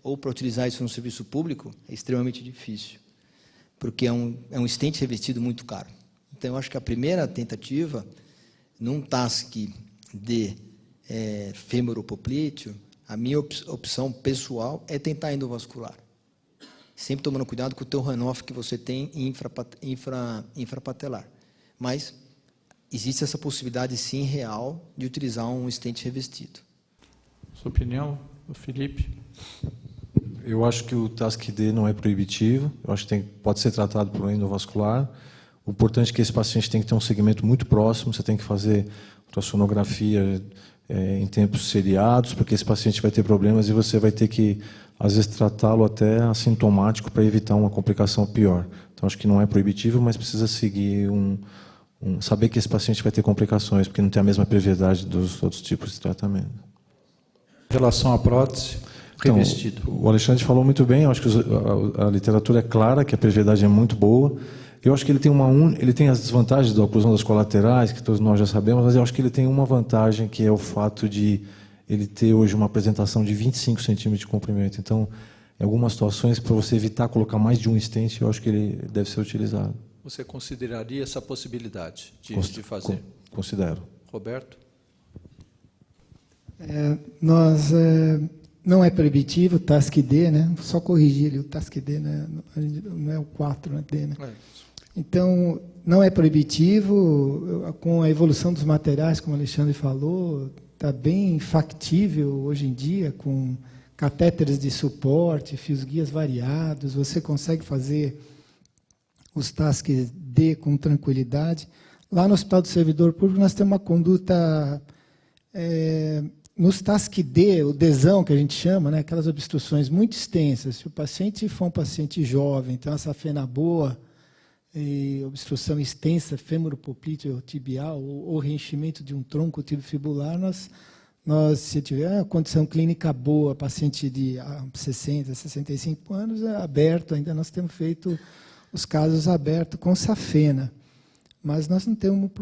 C: ou para utilizar isso no serviço público, é extremamente difícil, porque é um stent revestido muito caro. Então, eu acho que a primeira tentativa, num TASC de femoropoplíteo, a minha opção pessoal é tentar endovascular. Sempre tomando cuidado com o teu runoff que você tem infrapatelar. Mas existe essa possibilidade, sim, real, de utilizar um stent revestido.
B: Sua opinião, Felipe?
E: Eu acho que o TASC-D não é proibitivo. Eu acho que pode ser tratado por um endovascular. O importante é que esse paciente tem que ter um segmento muito próximo. Você tem que fazer ultrassonografia em tempos seriados, porque esse paciente vai ter problemas e você vai ter que, às vezes, tratá-lo até assintomático para evitar uma complicação pior. Então, acho que não é proibitivo, mas precisa seguir saber que esse paciente vai ter complicações, porque não tem a mesma previesidade dos outros tipos de tratamento.
B: Em relação à prótese revestida.
E: Então, o Alexandre falou muito bem, eu acho que a literatura é clara, que a previesidade é muito boa. Eu acho que ele tem as desvantagens da oclusão das colaterais, que todos nós já sabemos, mas eu acho que ele tem uma vantagem, que é o fato de ele ter hoje uma apresentação de 25 centímetros de comprimento. Então, em algumas situações, para você evitar colocar mais de um stent, eu acho que ele deve ser utilizado.
B: Você consideraria essa possibilidade de fazer?
E: Considero.
B: Roberto?
F: Não é proibitivo o TASC-D, né? Só corrigir ali, o TASC-D, né? Não é o 4, né? D, né? Então, não é proibitivo, com a evolução dos materiais, como o Alexandre falou, está bem factível hoje em dia, com catéteres de suporte, fios-guias variados, você consegue fazer os TASC-D com tranquilidade. Lá no Hospital do Servidor Público, nós temos uma conduta... nos TASC-D, o Dzão, que a gente chama, né, aquelas obstruções muito extensas, se o paciente for um paciente jovem, então essa fena boa, e obstrução extensa, femoropoplíteo tibial, ou reenchimento de um tronco tibiofibular, se tiver uma condição clínica boa, paciente de 60, 65 anos, é aberto, ainda nós temos feito os casos abertos com safena, mas nós não temos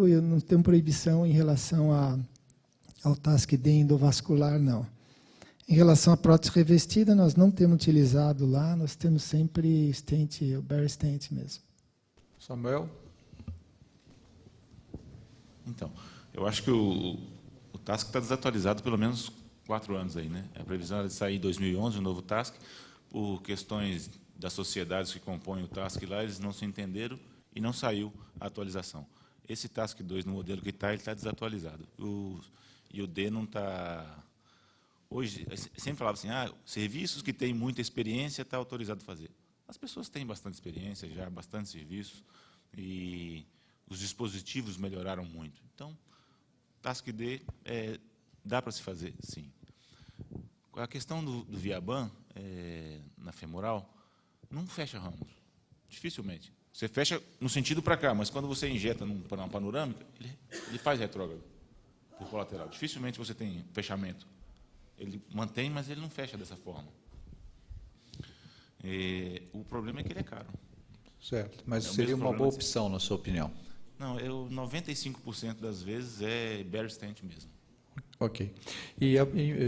F: proibição em relação ao TASC-D endovascular, não. Em relação à prótese revestida, nós não temos utilizado lá, nós temos sempre stent, o bare stent mesmo.
B: Samuel?
D: Então, eu acho que o TASC está desatualizado pelo menos 4 anos aí, né? A previsão era de sair em 2011 o novo TASC, por questões das sociedades que compõem o TASC lá, eles não se entenderam e não saiu a atualização. Esse TASC 2, no modelo que está, ele está desatualizado. E o D não está... Hoje, sempre falava assim, serviços que têm muita experiência está autorizado a fazer. As pessoas têm bastante experiência, já bastante serviços, e os dispositivos melhoraram muito. Então, TASC D dá para se fazer, sim. A questão do Viaban, na femoral, não fecha ramos, dificilmente. Você fecha no sentido para cá, mas quando você injeta numa panorâmica, ele faz retrógrado por colateral. Dificilmente você tem fechamento. Ele mantém, mas ele não fecha dessa forma. O problema é que ele é caro.
B: Certo, mas seria uma boa opção, na sua opinião?
D: Não, 95% das vezes é bare stent mesmo.
B: Ok. E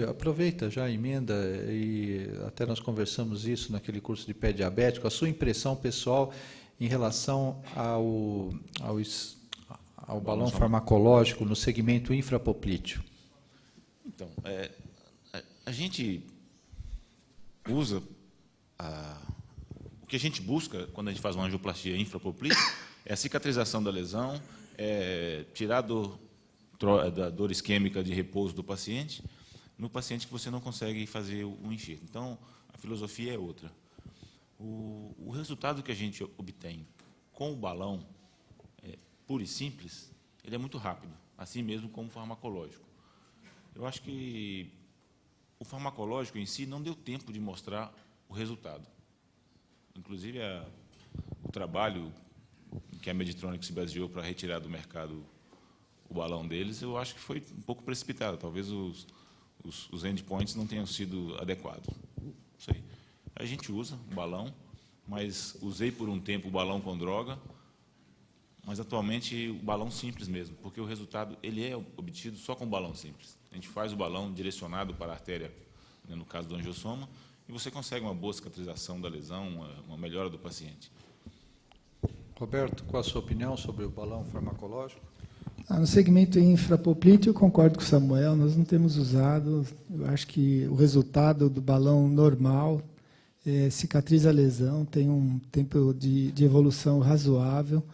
B: aproveita já a emenda, e até nós conversamos isso naquele curso de pé diabético, a sua impressão pessoal em relação ao balão farmacológico no segmento infrapoplíteo.
D: Então, a gente usa o que a gente busca quando a gente faz uma angioplastia infrapoplítea é a cicatrização da lesão, tirar da dor isquêmica de repouso do paciente, no paciente que você não consegue fazer o enxerto. Então, a filosofia é outra. O resultado que a gente obtém com o balão, puro e simples, ele é muito rápido, assim mesmo como o farmacológico. Eu acho que o farmacológico em si não deu tempo de mostrar o resultado. Inclusive, o trabalho que a Medtronic se baseou para retirar do mercado o balão deles, eu acho que foi um pouco precipitado. Talvez os endpoints não tenham sido adequados. Não sei. A gente usa o balão, mas usei por um tempo o balão com droga, mas atualmente o balão simples mesmo, porque o resultado ele é obtido só com o balão simples. A gente faz o balão direcionado para a artéria, né, no caso do angiosoma, e você consegue uma boa cicatrização da lesão, uma melhora do paciente.
B: Roberto, qual a sua opinião sobre o balão farmacológico?
F: No segmento infrapoplíteo, eu concordo com o Samuel, nós não temos usado. Eu acho que o resultado do balão normal cicatriza a lesão, tem um tempo de evolução razoável.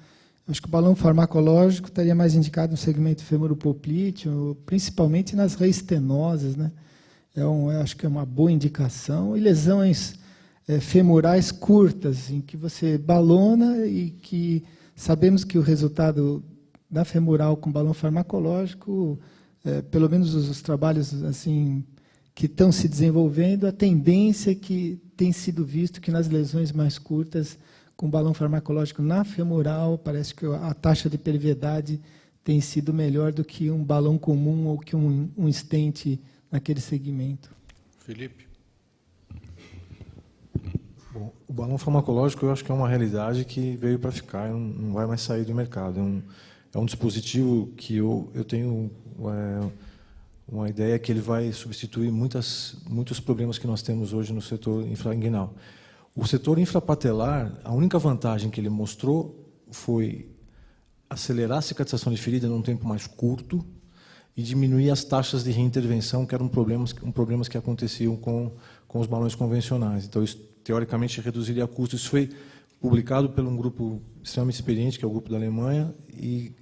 F: Eu acho que o balão farmacológico estaria mais indicado no segmento femoropolplíteo, principalmente nas reestenosas, né? Eu acho que é uma boa indicação. E lesões femorais curtas, em que você balona e que sabemos que o resultado da femoral com balão farmacológico, pelo menos os trabalhos assim que estão se desenvolvendo, a tendência que tem sido visto que nas lesões mais curtas, com balão farmacológico na femoral, parece que a taxa de perviedade tem sido melhor do que um balão comum ou que um stent naquele segmento.
B: Felipe?
E: Bom, o balão farmacológico eu acho que é uma realidade que veio para ficar, não vai mais sair do mercado. É um dispositivo que eu tenho uma ideia que ele vai substituir muitos problemas que nós temos hoje no setor infrainguinal. O setor infrapatelar, a única vantagem que ele mostrou foi acelerar a cicatrização de ferida num tempo mais curto e diminuir as taxas de reintervenção, que eram problemas que aconteciam com os balões convencionais. Então, isso, teoricamente, reduziria custos. Isso foi publicado por um grupo extremamente experiente, que é o grupo da Alemanha, e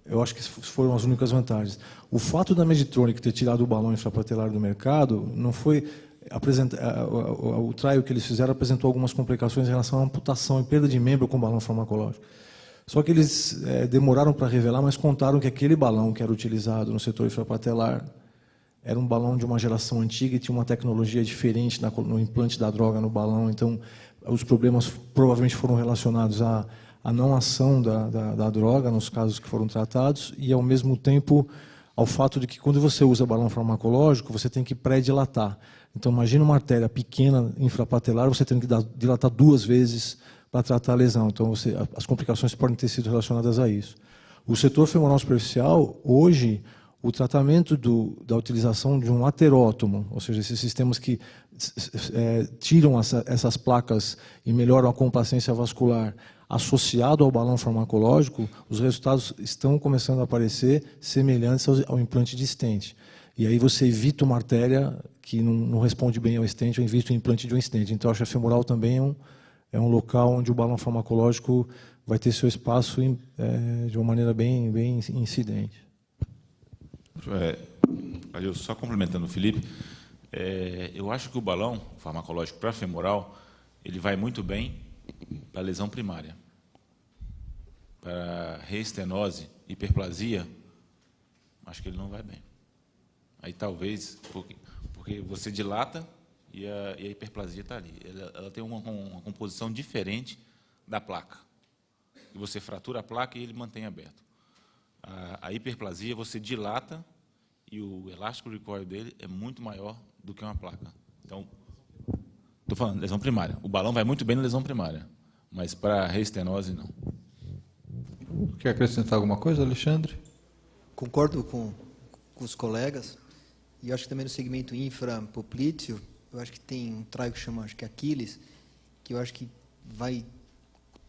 E: eu acho que foram as únicas vantagens. O fato da Medtronic ter tirado o balão infrapatelar do mercado não foi... O trial que eles fizeram apresentou algumas complicações em relação à amputação e perda de membro com balão farmacológico. Só que eles demoraram para revelar, mas contaram que aquele balão que era utilizado no setor infrapatelar era um balão de uma geração antiga e tinha uma tecnologia diferente no implante da droga no balão. Então, os problemas provavelmente foram relacionados à não ação da droga, nos casos que foram tratados, e, ao mesmo tempo, ao fato de que, quando você usa balão farmacológico, você tem que pré-dilatar. Então, imagina uma artéria pequena, infrapatelar, você tem que dilatar 2 vezes para tratar a lesão. Então, as complicações podem ter sido relacionadas a isso. O setor femoral superficial, hoje, o tratamento da utilização de um aterótomo, ou seja, esses sistemas que tiram essas placas e melhoram a complacência vascular, associado ao balão farmacológico, os resultados estão começando a aparecer semelhantes ao implante de stent. E aí você evita uma artéria que não responde bem ao stent, ou evita o implante de um stent. Então, a artéria femoral também é um local onde o balão farmacológico vai ter seu espaço de uma maneira bem incidente.
D: Eu só complementando o Felipe, eu acho que o balão farmacológico para femoral ele vai muito bem para lesão primária. Para reestenose, hiperplasia, acho que ele não vai bem. Aí talvez, porque você dilata e a hiperplasia está ali. Ela tem uma composição diferente da placa. E você fratura a placa e ele mantém aberto. A hiperplasia, você dilata e o elástico recoil dele é muito maior do que uma placa. Então, estou falando lesão primária. O balão vai muito bem na lesão primária, mas para reestenose, não.
B: Quer acrescentar alguma coisa, Alexandre?
C: Concordo com os colegas. E eu acho que também no segmento infrapoplíteo, eu acho que tem um traio que chama, acho que Aquiles, que eu acho que vai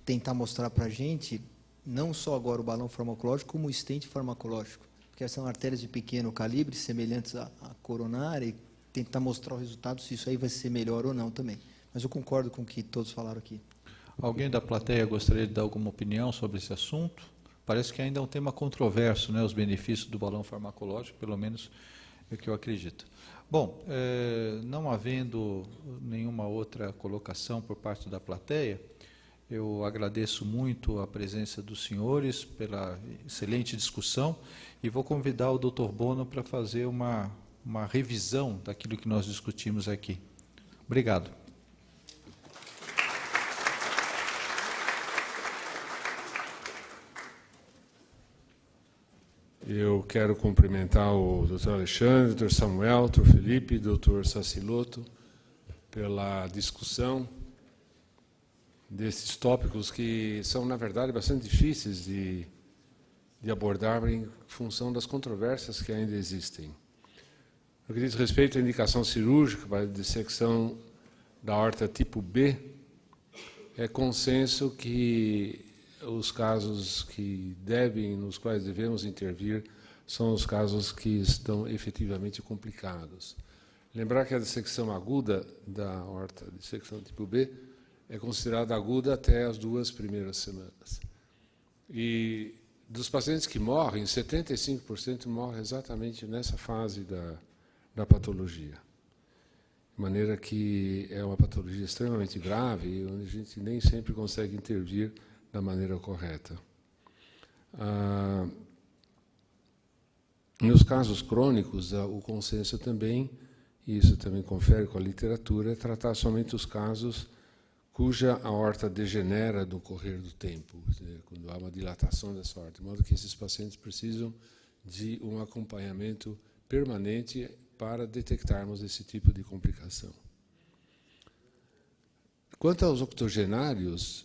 C: tentar mostrar para a gente, não só agora o balão farmacológico, como o stent farmacológico, porque são artérias de pequeno calibre, semelhantes à coronária, e tentar mostrar o resultado, se isso aí vai ser melhor ou não também. Mas eu concordo com o que todos falaram aqui.
B: Alguém da plateia gostaria de dar alguma opinião sobre esse assunto? Parece que ainda é um tema controverso, né, os benefícios do balão farmacológico, pelo menos é o que eu acredito. Bom, não havendo nenhuma outra colocação por parte da plateia, eu agradeço muito a presença dos senhores pela excelente discussão e vou convidar o Dr. Bono para fazer uma revisão daquilo que nós discutimos aqui. Obrigado.
A: Eu quero cumprimentar o Dr. Alexandre, Dr. Samuel, Dr. Felipe, Dr. Saciloto pela discussão desses tópicos que são, na verdade, bastante difíceis de abordar em função das controvérsias que ainda existem. No que diz respeito à indicação cirúrgica para a dissecção da aorta tipo B, é consenso que os casos nos quais devemos intervir são os casos que estão efetivamente complicados. Lembrar que a dissecção aguda da aorta, dissecção tipo B, é considerada aguda até as 2 primeiras semanas. E dos pacientes que morrem, 75% morrem exatamente nessa fase da patologia. De maneira que é uma patologia extremamente grave e onde a gente nem sempre consegue intervir da maneira correta. Nos casos crônicos, o consenso também, e isso também confere com a literatura, é tratar somente os casos cuja aorta degenera no correr do tempo, quando há uma dilatação dessa aorta, de modo que esses pacientes precisam de um acompanhamento permanente para detectarmos esse tipo de complicação. Quanto aos octogenários,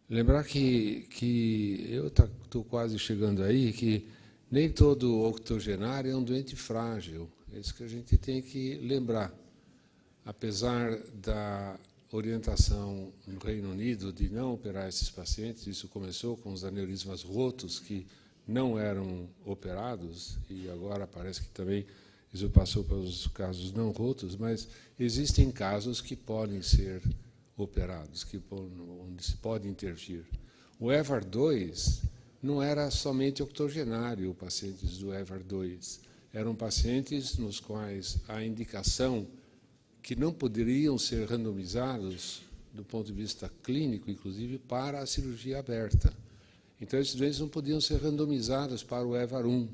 A: lembrar que eu estou quase chegando aí, que nem todo octogenário é um doente frágil. É isso que a gente tem que lembrar. Apesar da orientação no Reino Unido de não operar esses pacientes, isso começou com os aneurismas rotos que não eram operados, e agora parece que também isso passou para os casos não rotos, mas existem casos que podem ser operados, onde se pode intervir. O EVAR 2 não era somente octogenário, pacientes do EVAR 2. Eram pacientes nos quais a indicação que não poderiam ser randomizados, do ponto de vista clínico, inclusive, para a cirurgia aberta. Então, esses doentes não podiam ser randomizados para o EVAR 1.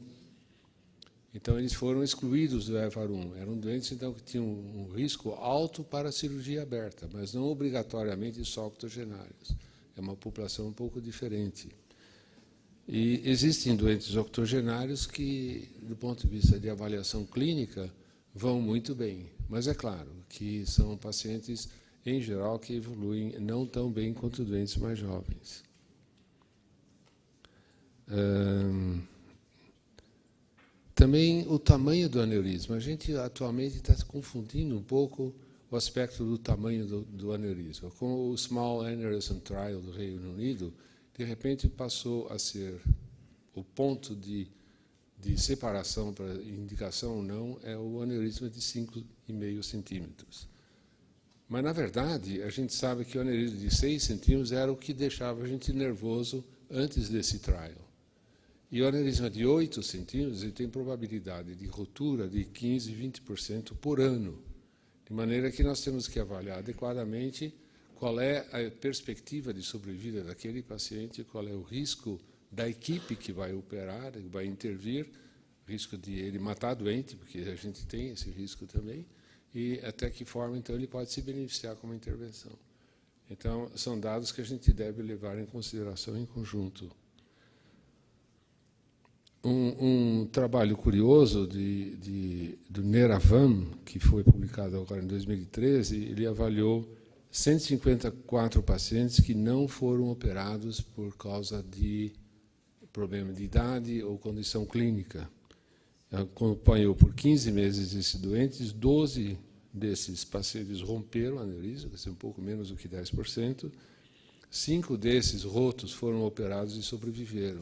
A: Então, eles foram excluídos do EVAR 1. Eram doentes, então, que tinham um risco alto para a cirurgia aberta, mas não obrigatoriamente só octogenários. É uma população um pouco diferente. E existem doentes octogenários que, do ponto de vista de avaliação clínica, vão muito bem. Mas é claro que são pacientes, em geral, que evoluem não tão bem quanto doentes mais jovens. Também o tamanho do aneurisma. A gente atualmente está confundindo um pouco o aspecto do tamanho do aneurisma. Com o Small Aneurysm Trial do Reino Unido, de repente passou a ser o ponto de separação para indicação ou não é o aneurisma de 5,5 centímetros. Mas, na verdade, a gente sabe que o aneurisma de 6 centímetros era o que deixava a gente nervoso antes desse trial. E o aneurisma de 8 centímetros ele tem probabilidade de ruptura de 15% a 20% por ano. De maneira que nós temos que avaliar adequadamente qual é a perspectiva de sobrevida daquele paciente, qual é o risco da equipe que vai operar, que vai intervir, risco de ele matar doente, porque a gente tem esse risco também, e até que forma, então, ele pode se beneficiar com uma intervenção. Então, são dados que a gente deve levar em consideração em conjunto. Um trabalho curioso do Neravam, que foi publicado agora em 2013, ele avaliou 154 pacientes que não foram operados por causa de problema de idade ou condição clínica. Acompanhou por 15 meses esses doentes, 12 desses pacientes romperam a aneurisma, quer dizer, um pouco menos do que 10%. 5 desses rotos foram operados e sobreviveram.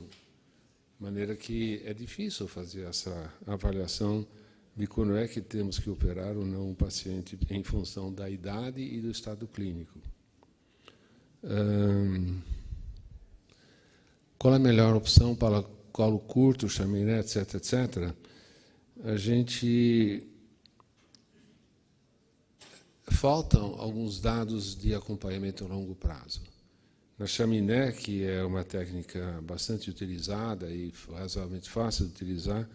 A: De maneira que é difícil fazer essa avaliação de quando é que temos que operar ou não um paciente em função da idade e do estado clínico. Qual é a melhor opção para colo curto, chaminé, etc., etc.? A gente... Faltam alguns dados de acompanhamento a longo prazo. Na chaminé, que é uma técnica bastante utilizada e razoavelmente fácil de utilizar,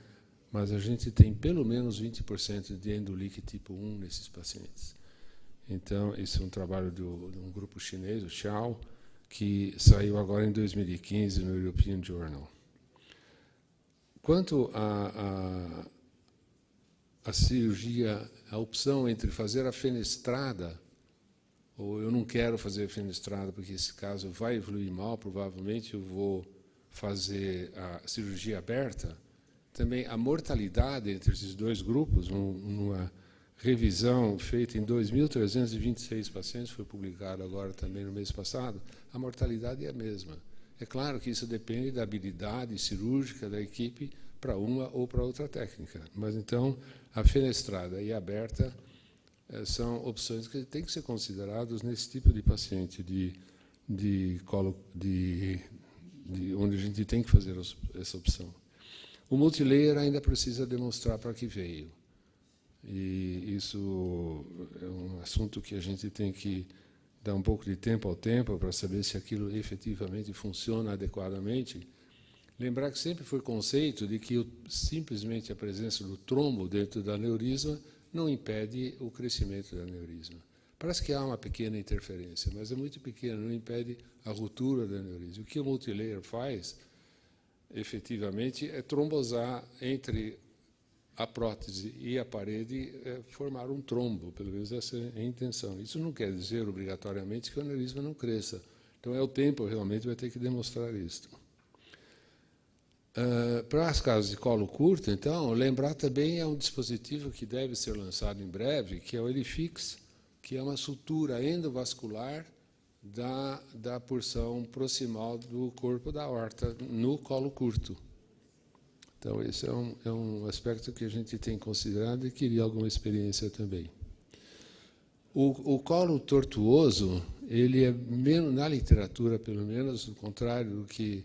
A: mas a gente tem pelo menos 20% de endolique tipo 1 nesses pacientes. Então, esse é um trabalho de um grupo chinês, o Xiao, que saiu agora em 2015 no European Journal. Quanto a cirurgia, a opção entre fazer a fenestrada, ou eu não quero fazer a fenestrada porque esse caso vai evoluir mal, provavelmente eu vou fazer a cirurgia aberta, também a mortalidade entre esses dois grupos, numa revisão feita em 2.326 pacientes, foi publicado agora também no mês passado, a mortalidade é a mesma. É claro que isso depende da habilidade cirúrgica da equipe para uma ou para outra técnica. Mas, então, a fenestrada e a aberta são opções que têm que ser consideradas nesse tipo de paciente, onde a gente tem que fazer essa opção. O multilayer ainda precisa demonstrar para que veio. E isso é um assunto que a gente tem que dar um pouco de tempo ao tempo para saber se aquilo efetivamente funciona adequadamente. Lembrar que sempre foi conceito de que simplesmente a presença do trombo dentro da aneurisma não impede o crescimento da aneurisma. Parece que há uma pequena interferência, mas é muito pequena, não impede a ruptura da aneurisma. O que o multilayer faz, efetivamente, é trombosar entre a prótese e a parede, formar um trombo, pelo menos essa é a intenção. Isso não quer dizer, obrigatoriamente, que o aneurisma não cresça. Então, é o tempo, realmente, vai ter que demonstrar isso. Para os casos de colo curto, então, lembrar também é um dispositivo que deve ser lançado em breve, que é o Elifix, que é uma sutura endovascular da porção proximal do corpo da aorta no colo curto. Então, esse é um aspecto que a gente tem considerado e queria alguma experiência também. O colo tortuoso, ele é menos, na literatura, pelo menos, ao contrário do que...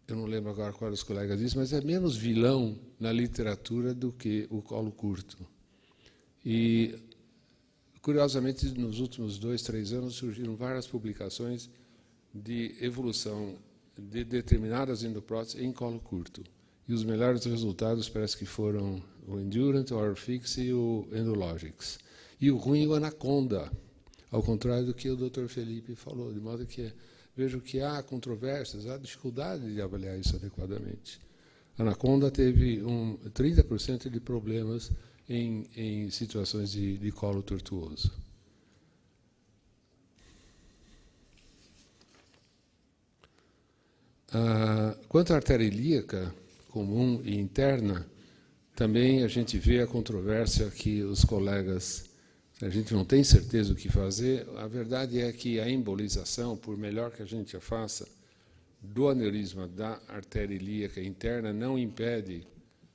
A: Eu não lembro agora qual dos colegas disse, mas é menos vilão na literatura do que o colo curto. E, curiosamente, nos últimos 2, 3 anos, surgiram várias publicações de evolução de determinadas endopróteses em colo curto. E os melhores resultados parece que foram o Endurant, o Orfix e o Endologix. E o ruim é o Anaconda, ao contrário do que o Dr. Felipe falou, de modo que vejo que há controvérsias, há dificuldade de avaliar isso adequadamente. A Anaconda teve 30% de problemas em situações de colo tortuoso. Quanto à artéria ilíaca comum e interna, também a gente vê a controvérsia que os colegas Se a gente não tem certeza do que fazer, a verdade é que a embolização, por melhor que a gente a faça, do aneurisma da artéria ilíaca interna não impede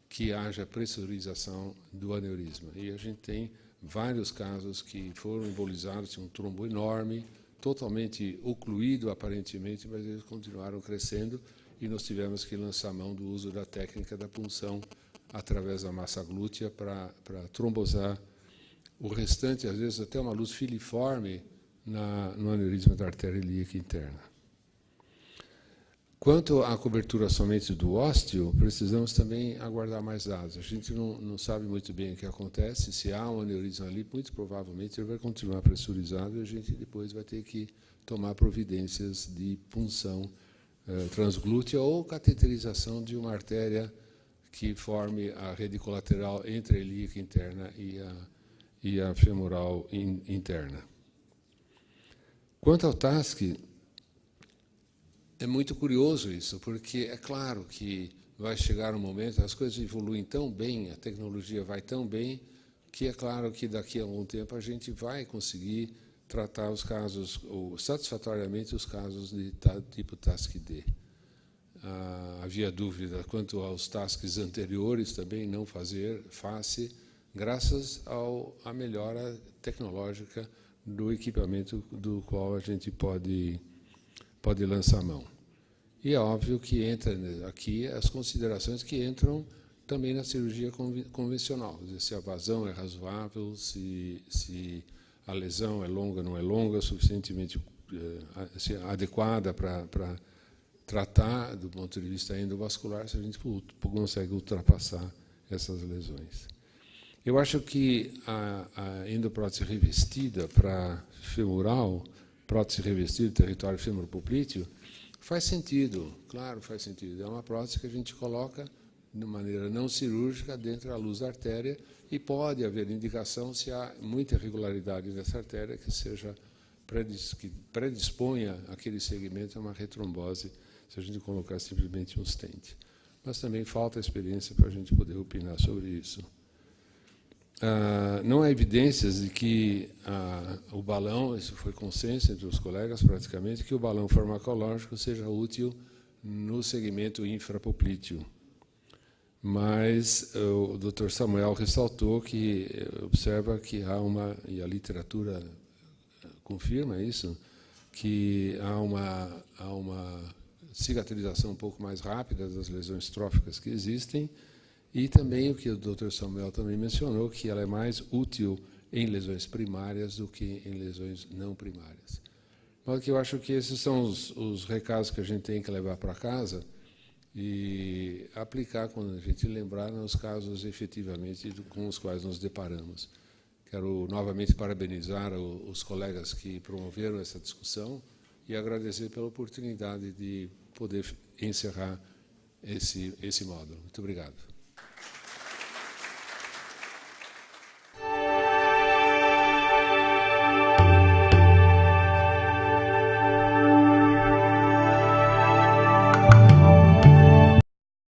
A: que haja pressurização do aneurisma. E a gente tem vários casos que foram embolizados, tinha um trombo enorme, totalmente ocluído aparentemente, mas eles continuaram crescendo e nós tivemos que lançar mão do uso da técnica da punção através da massa glútea para trombosar o restante, às vezes até uma luz filiforme no aneurisma da artéria ilíaca interna. Quanto à cobertura somente do ósteo, precisamos também aguardar mais dados. A gente não sabe muito bem o que acontece. Se há um aneurisma ali, muito provavelmente ele vai continuar pressurizado e a gente depois vai ter que tomar providências de punção transglútea ou cateterização de uma artéria que forme a rede colateral entre a ilíaca interna e a femoral interna. Quanto ao TASC, é muito curioso isso, porque é claro que vai chegar um momento, as coisas evoluem tão bem, a tecnologia vai tão bem, que é claro que daqui a algum tempo a gente vai conseguir tratar os casos, ou satisfatoriamente os casos de tipo TASC-D. Havia dúvida quanto aos TASCs anteriores também não fazer face, graças à melhora tecnológica do equipamento do qual a gente pode lançar mão. E é óbvio que entra aqui as considerações que entram também na cirurgia convencional, se a vazão é razoável, se a lesão é longa, não é longa, suficientemente adequada para tratar do ponto de vista endovascular, se a gente consegue ultrapassar essas lesões. Eu acho que a endoprótese revestida para femoral, prótese revestida do território femoropoplíteo, faz sentido, claro, faz sentido. É uma prótese que a gente coloca de maneira não cirúrgica dentro da luz da artéria e pode haver indicação se há muita irregularidade nessa artéria que predisponha aquele segmento a uma retrombose, se a gente colocar simplesmente um stent. Mas também falta experiência para a gente poder opinar sobre isso. Não há evidências de que o balão, isso foi consenso entre os colegas praticamente, que o balão farmacológico seja útil no segmento infrapoplíteo. Mas o Dr. Samuel ressaltou que observa que há e a literatura confirma isso, que há uma cicatrização um pouco mais rápida das lesões tróficas que existem, e também o que o Dr. Samuel também mencionou, que ela é mais útil em lesões primárias do que em lesões não primárias. Mas eu acho que esses são os recados que a gente tem que levar para casa e aplicar quando a gente lembrar nos casos efetivamente com os quais nos deparamos. Quero novamente parabenizar os colegas que promoveram essa discussão e agradecer pela oportunidade de poder encerrar esse módulo. Muito obrigado.